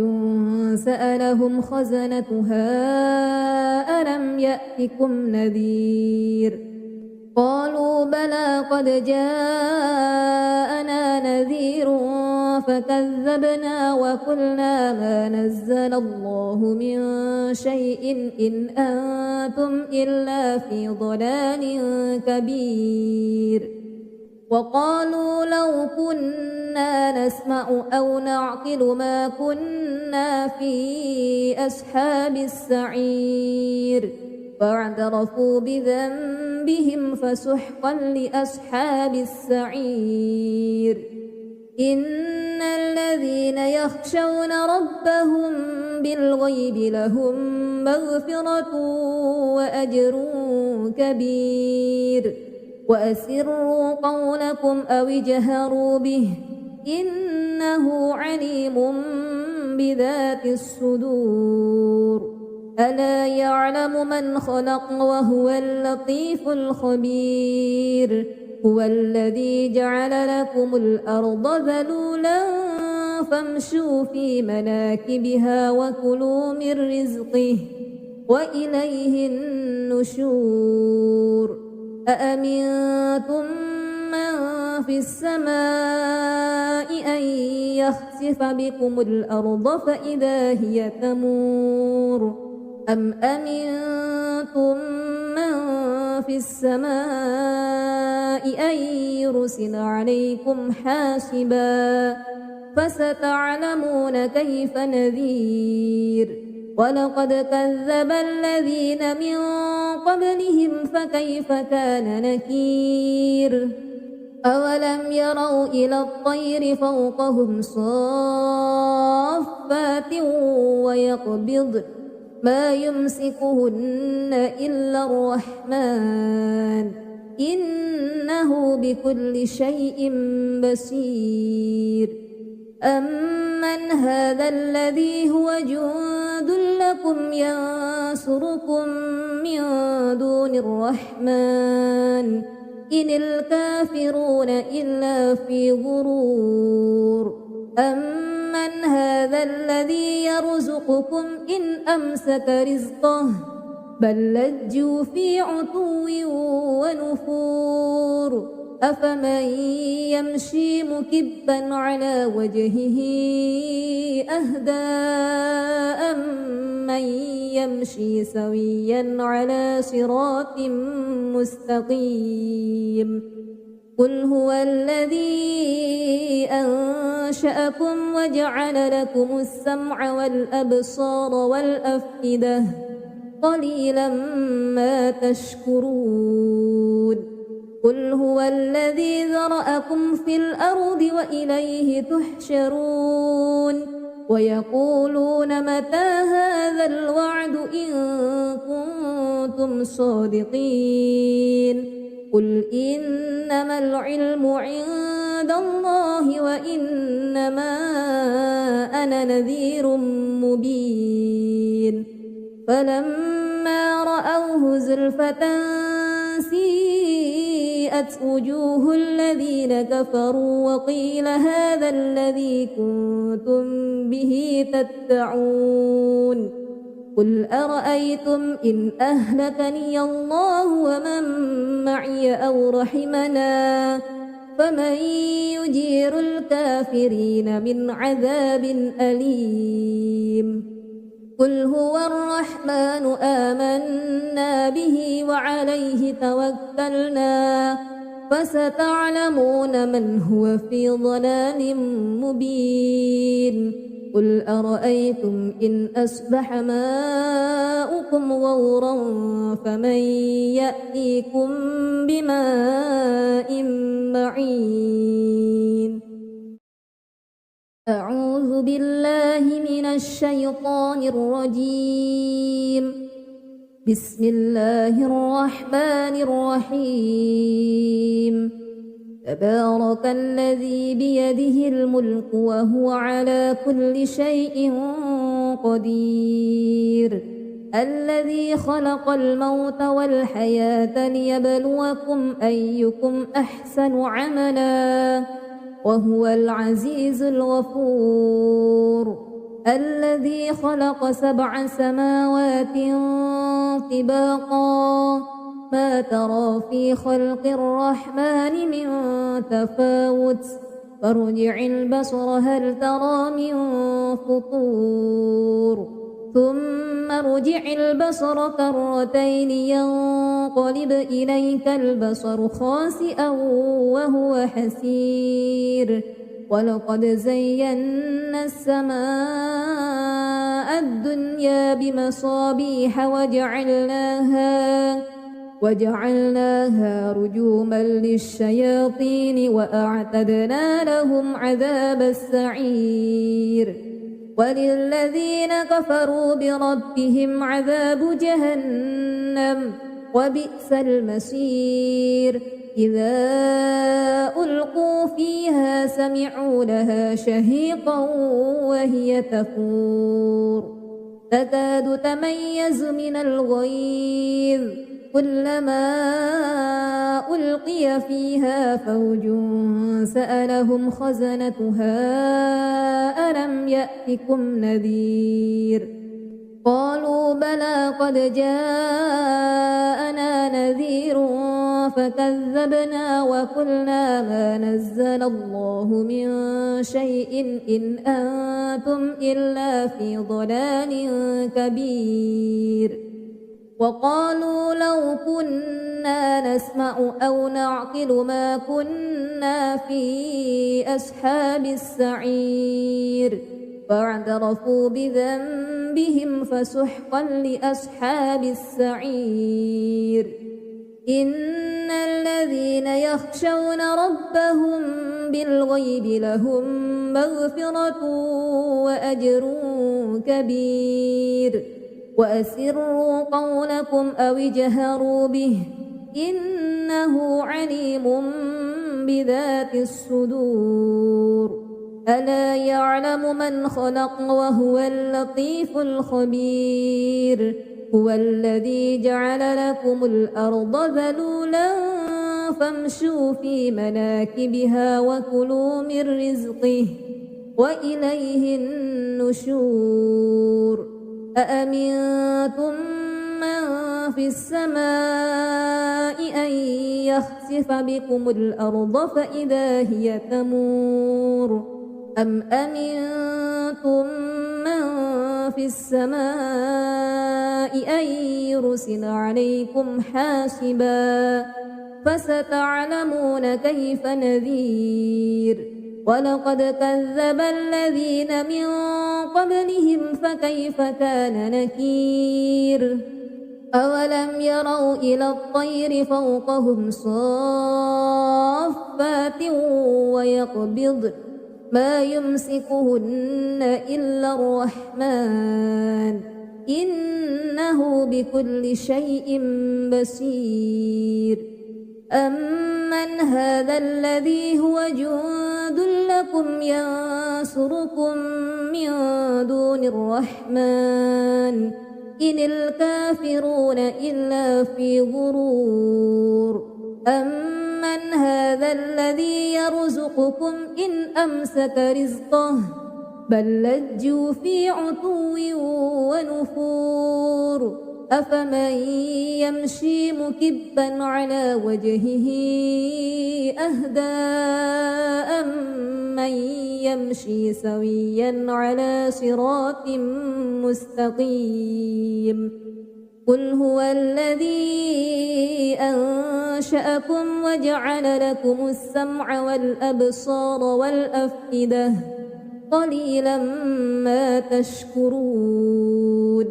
A: سألهم خزنتها ألم يأتكم نذير قالوا بلى قد جاءنا نذير فكذبنا وقلنا ما نزل الله من شيء إن أنتم إلا في ضلال كبير وقالوا لو كنا نسمع أو نعقل ما كنا في أصحاب السعير فاعترفوا بذنبهم فسحقا لأصحاب السعير إن الذين يخشون ربهم بالغيب لهم مغفرة وأجر كبير وأسروا قولكم أو اجهروا به إنه عليم بذات الصدور ألا يعلم من خلق وهو اللطيف الخبير هو الذي جعل لكم الأرض ذلولا فامشوا في مناكبها وكلوا من رزقه وإليه النشور أأمنتم من في السماء أن يخسف بكم الأرض فإذا هي تمور أم أمنتم من في السماء أن يرسل عليكم حاسبا فستعلمون كيف نذير ولقد كذب الذين من قبلهم فكيف كان نكير أولم يروا إلى الطير فوقهم صافات ويقبض ما يمسكهن إلا الرحمن إنه بكل شيء بصير أمن هذا الذي هو جند لكم ينصركم من دون الرحمن إن الكافرون إلا في غرور أمن هذا الذي يرزقكم إن أمسك رزقه بل لجوا في عتو ونفور أفمن يمشي مكبا على وجهه أهدى أمن يمشي سويا على صراط مستقيم قل هو الذي أنشأكم وجعل لكم السمع والأبصار والأفئدة قليلا ما تشكرون قل هو الذي ذرأكم في الأرض وإليه تحشرون ويقولون متى هذا الوعد إن كنتم صادقين قل إنما العلم عند الله وإنما أنا نذير مبين فلما رأوه زلفة سيئت وبرئت وجوه الذين كفروا وقيل هذا الذي كنتم به تدعون قل أرأيتم إن أهلكني الله ومن معي أو رحمنا فمن يجير الكافرين من عذاب أليم قل هو الرحمن آمنا به وعليه توكلنا فستعلمون من هو في ضلال مبين قل أرأيتم إن أصبح ماؤكم غورا فمن يأتيكم بماء معين أعوذ بالله من الشيطان الرجيم بسم الله الرحمن الرحيم تبارك الذي بيده الملك وهو على كل شيء قدير الذي خلق الموت والحياة ليبلوكم أيكم أحسن عملا وهو العزيز الغفور الذي خلق 7 سماوات طباقا ما ترى في خلق الرحمن من تفاوت فارجع البصر هل ترى من فطور ثم ارجع البصر كرتين ينقلب إليك البصر خاسئا وهو حسير ولقد زينا السماء الدنيا بمصابيح وجعلناها رجوما للشياطين وأعتدنا لهم عذاب السعير وللذين كفروا بربهم عذاب جهنم وبئس المصير إذا ألقوا فيها سمعوا لها شهيقا وهي تفور تكاد تميز من الغيظ كلما ألقي فيها فوج سألهم خزنتها ألم يأتكم نذير قالوا بلى قد جاءنا نذير فكذبنا وقلنا ما نزل الله من شيء إن أنتم إلا في ضلال كبير وقالوا لو كنا نسمع أو نعقل ما كنا في أصحاب السعير فاعترفوا بذنبهم فسحقا لأصحاب السعير إن الذين يخشون ربهم بالغيب لهم مغفرة وأجر كبير وأسروا قولكم أو اجهروا به إنه عليم بذات الصدور ألا يعلم من خلق وهو اللطيف الخبير هو الذي جعل لكم الأرض ذلولا فامشوا في مناكبها وكلوا من رزقه وإليه النشور أأمنتم من في السماء أن يخسف بكم الأرض فإذا هي تمور أم أمنتم من في السماء أن يرسل عليكم حاسبا فستعلمون كيف نذير ولقد كذب الذين من قبلهم فكيف كان نكير أولم يروا إلى الطير فوقهم صافات ويقبض ما يمسكهن إلا الرحمن إنه بكل شيء بصير أمن هذا الذي هو جند لكم ينصركم من دون الرحمن إن الكافرون إلا في غرور أمن من هذا الذي يرزقكم إن أمسك رزقه بل لجوا في عتو ونفور أفمن يمشي مكبا على وجهه أهدى أمن يمشي سويا على صراط مستقيم قل هو الذي أنشأكم وجعل لكم السمع والأبصار والأفئدة قليلا ما تشكرون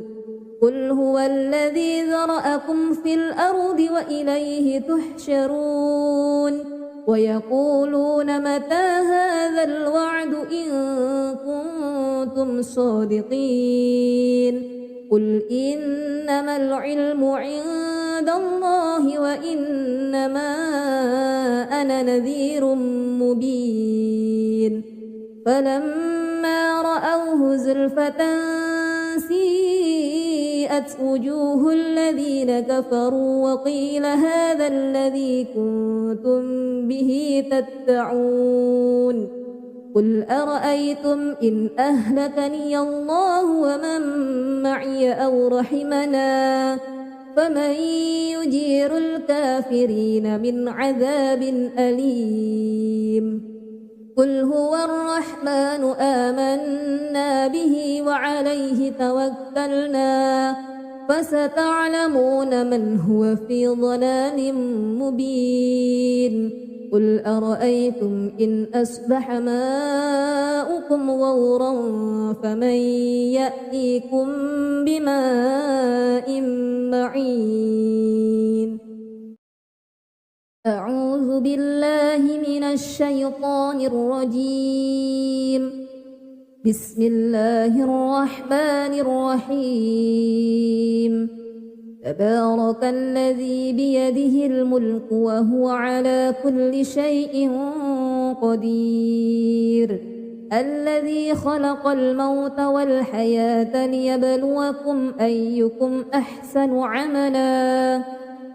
A: قل هو الذي ذرأكم في الأرض وإليه تحشرون ويقولون متى هذا الوعد إن كنتم صادقين قل إنما العلم عند الله وإنما أنا نذير مبين فلما رأوه زلفة سيئت وجوه الذين كفروا وقيل هذا الذي كنتم به تدعون قل أرأيتم إن أهلكني الله ومن معي أو رحمنا فمن يجير الكافرين من عذاب أليم قل هو الرحمن آمنا به وعليه توكلنا فستعلمون من هو في ضلال مبين قل أرأيتم إن أصبح ماؤكم غورا فمن يأتيكم بماء معين أعوذ بالله من الشيطان الرجيم بسم الله الرحمن الرحيم تبارك الذي بيده الملك وهو على كل شيء قدير الذي خلق الموت والحياة ليبلوكم أيكم أحسن عملا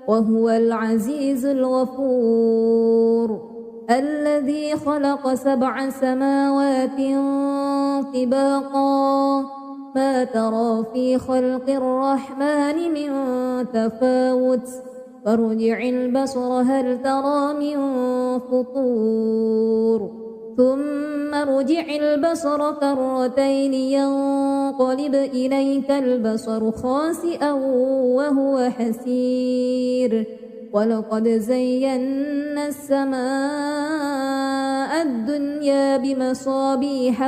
A: وهو العزيز الغفور الذي خلق 7 سماوات طباقا ما ترى في خلق الرحمن من تفاوت فارجع البصر هل ترى من فطور ثم ارجع البصر كرتين ينقلب إليك البصر خاسئا وهو حسير ولقد زينا السماء الدنيا بمصابيح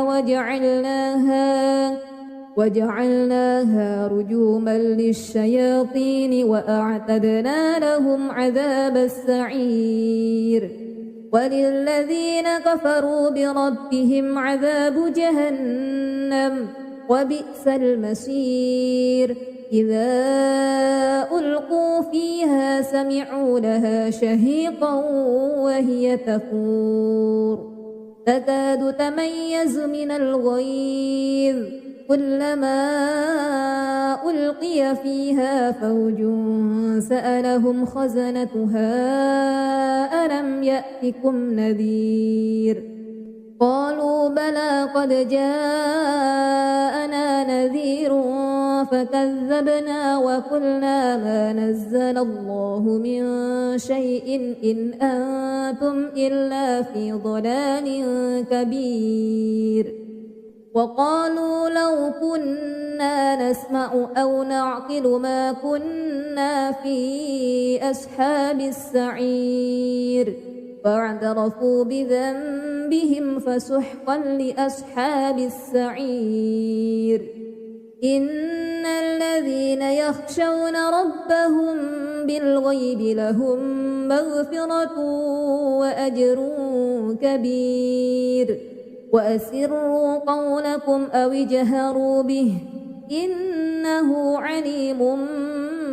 A: وجعلناها رجوما للشياطين وأعتدنا لهم عذاب السعير وللذين كفروا بربهم عذاب جهنم وبئس المصير إذا ألقوا فيها سمعوا لها شهيقا وهي تفور تكاد تميز من الغيظ كلما ألقي فيها فوج سألهم خزنتها ألم يأتكم نذير قالوا بلى قد جاءنا نذير فكذبنا وقلنا ما نزل الله من شيء إن أنتم إلا في ضلال كبير وقالوا لو كنا نسمع أو نعقل ما كنا في أصحاب السعير فاعترفوا بذنبهم فسحقا لأصحاب السعير إن الذين يخشون ربهم بالغيب لهم مغفرة وأجر كبير وأسروا قولكم أو اجهروا به إنه عليم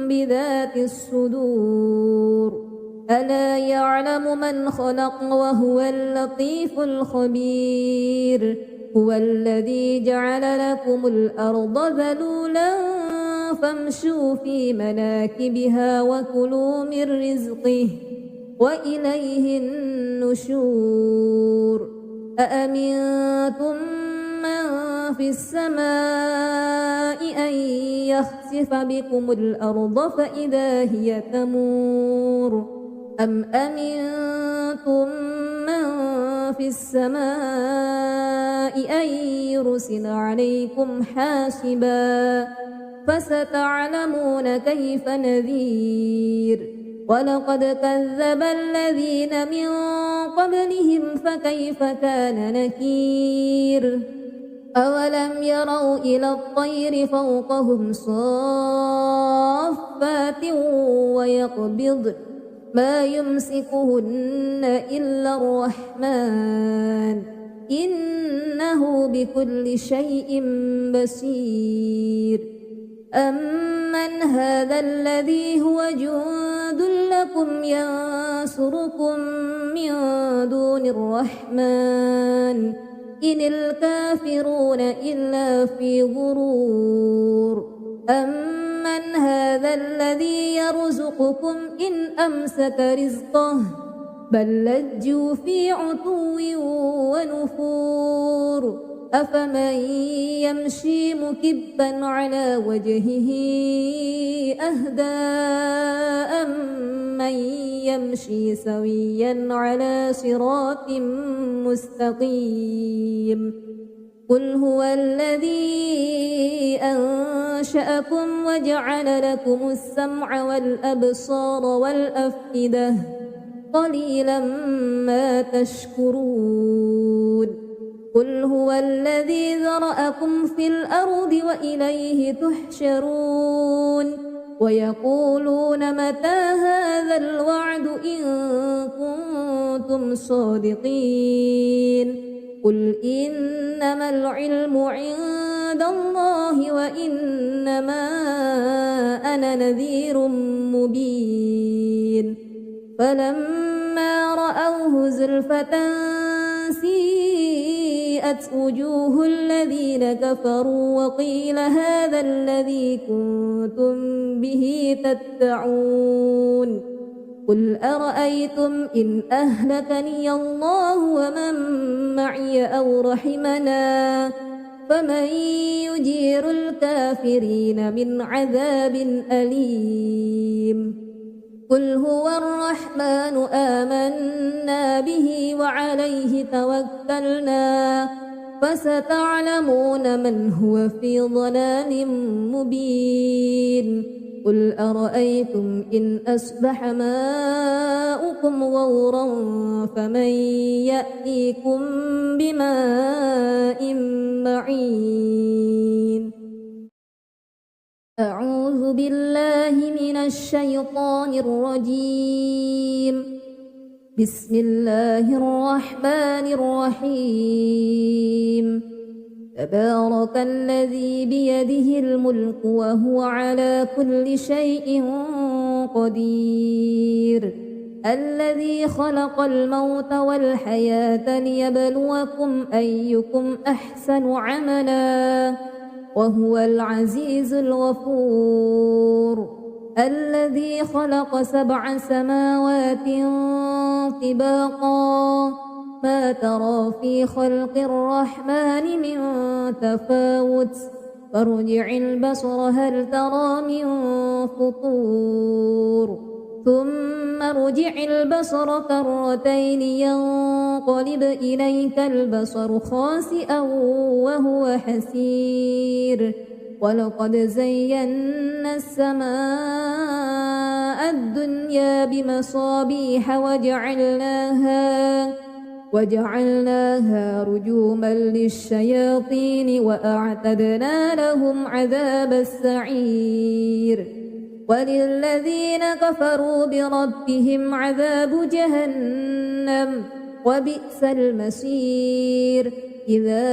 A: بذات الصدور ألا يعلم من خلق وهو اللطيف الخبير هو الذي جعل لكم الأرض ذلولا فامشوا في مناكبها وكلوا من رزقه وإليه النشور أأمنتم من في السماء أن يخسف بكم الأرض فإذا هي تمور أم أمنتم من في السماء أن يرسل عليكم حاسبا فستعلمون كيف نذير ولقد كذب الذين من قبلهم فكيف كان نكير أولم يروا إلى الطير فوقهم صافات ويقبضن ما يمسكهن إلا الرحمن إنه بكل شيء بصير أمن هذا الذي هو جند لكم ينصركم من دون الرحمن إن الكافرون إلا في غرور أمن هذا الذي يرزقكم إن أمسك رزقه بل لجوا في عتو ونفور أفمن يمشي مكبا على وجهه أهدى أمن يمشي سويا على صراط مستقيم قل هو الذي أنشأكم وجعل لكم السمع والأبصار والأفئدة قليلا ما تشكرون قل هو الذي ذرأكم في الأرض وإليه تحشرون ويقولون متى هذا الوعد إن كنتم صادقين قل إنما العلم عند الله وإنما أنا نذير مبين فلما رأوه زلفة سيئت وجوه الذين كفروا وقيل هذا الذي كنتم به تدعون قل أرأيتم إن أهلكني الله ومن معي أو رحمنا فمن يجير الكافرين من عذاب أليم قل هو الرحمن آمنا به وعليه توكلنا فستعلمون من هو في ضلال مبين قل أرأيتم إن أصبح ماؤكم غورا فمن يأتيكم بماء معين أعوذ بالله من الشيطان الرجيم بسم الله الرحمن الرحيم تبارك الذي بيده الملك وهو على كل شيء قدير الذي خلق الموت والحياة ليبلوكم أيكم أحسن عملا وهو العزيز الغفور الذي خلق 7 سماوات طباقا ما ترى في خلق الرحمن من تفاوت فارجع البصر هل ترى من فطور ثم ارجع البصر كرتين ينقلب إليك البصر خاسئا وهو حسير ولقد زينا السماء الدنيا بمصابيح وجعلناها رجوما للشياطين وأعتدنا لهم عذاب السعير وللذين كفروا بربهم عذاب جهنم وبئس المصير إذا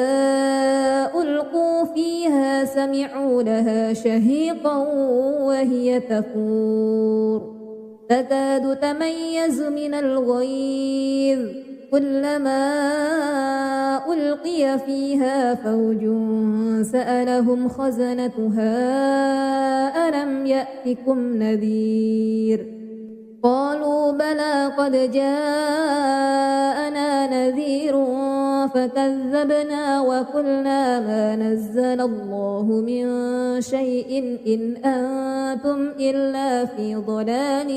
A: ألقوا فيها سمعوا لها شهيقا وهي تفور تكاد تميز من الغيظ كلما ألقي فيها فوج سألهم خزنتها ألم يأتكم نذير قالوا بلى قد جاءنا نذير فكذبنا وقلنا ما نزل الله من شيء إن أنتم إلا في ضلال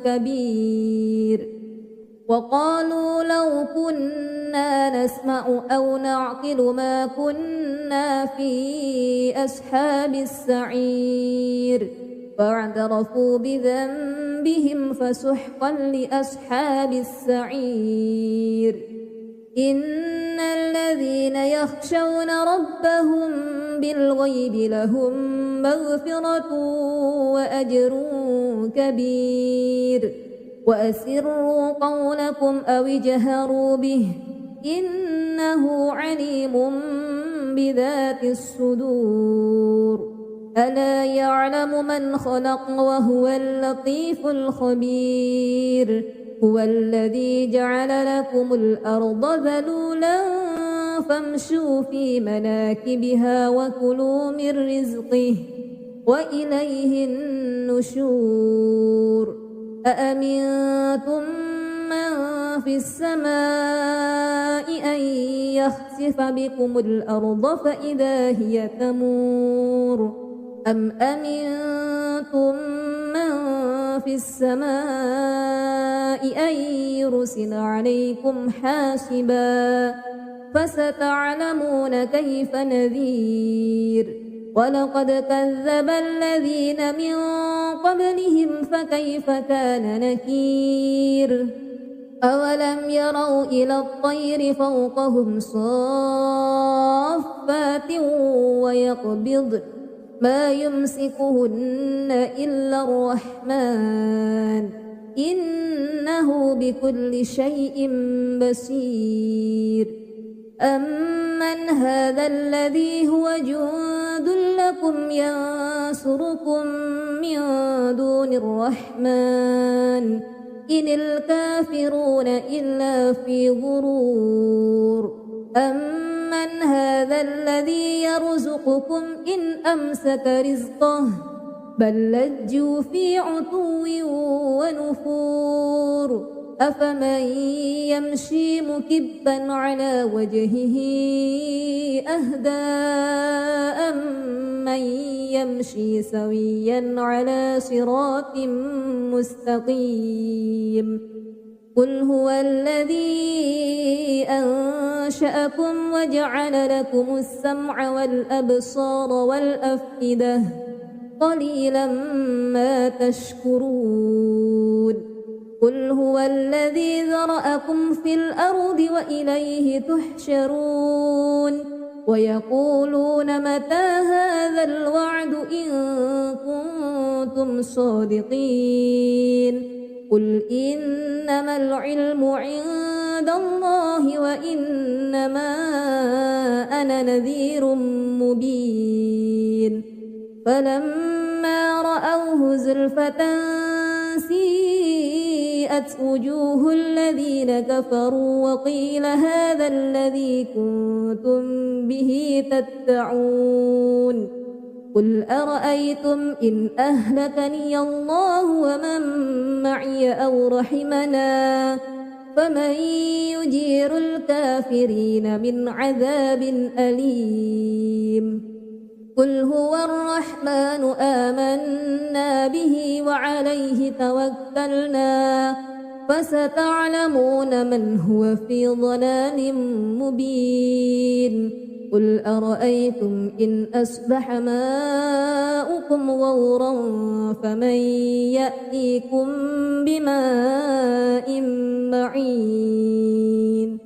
A: كبير وقالوا لو كنا نسمع أو نعقل ما كنا في أصحاب السعير فاعترفوا بذنبهم فسحقا لأصحاب السعير إن الذين يخشون ربهم بالغيب لهم مغفرة وأجر كبير وأسروا قولكم أو اجهروا به إنه عليم بذات الصدور ألا يعلم من خلق وهو اللطيف الخبير هو الذي جعل لكم الأرض ذلولا فامشوا في مناكبها وكلوا من رزقه وإليه النشور أأمنتم من في السماء أن يخسف بكم الأرض فإذا هي تمور أم أمنتم من في السماء أن يرسل عليكم حاسبا فستعلمون كيف نذير ولقد كذب الذين من قبلهم فكيف كان نكير أولم يروا إلى الطير فوقهم صافات ويقبض ما يمسكهن إلا الرحمن إنه بكل شيء بصير أمن هذا الذي هو جند لكم ينصركم من دون الرحمن إن الكافرون إلا في غرور أمن هذا الذي يرزقكم إن أمسك رزقه بل لجوا في عتو ونفور أفمن يمشي مكبا على وجهه أهدى أمن يمشي سويا على صراط مستقيم قل هو الذي أنشأكم وجعل لكم السمع والأبصار والأفئدة قليلا ما تشكرون قل هو الذي ذرأكم في الأرض وإليه تحشرون ويقولون متى هذا الوعد إن كنتم صادقين قل إنما العلم عند الله وإنما أنا نذير مبين فلما رأوه زلفة سيئت وجوه الذين كفروا وقيل هذا الذي كنتم به تدعون قل أرأيتم إن أهلكني الله ومن معي أو رحمنا فمن يجير الكافرين من عذاب أليم قل هو الرحمن آمنا به وعليه توكلنا فستعلمون من هو في ضلال مبين قل أرأيتم إن أصبح ماؤكم غورا فمن يأتيكم بماء معين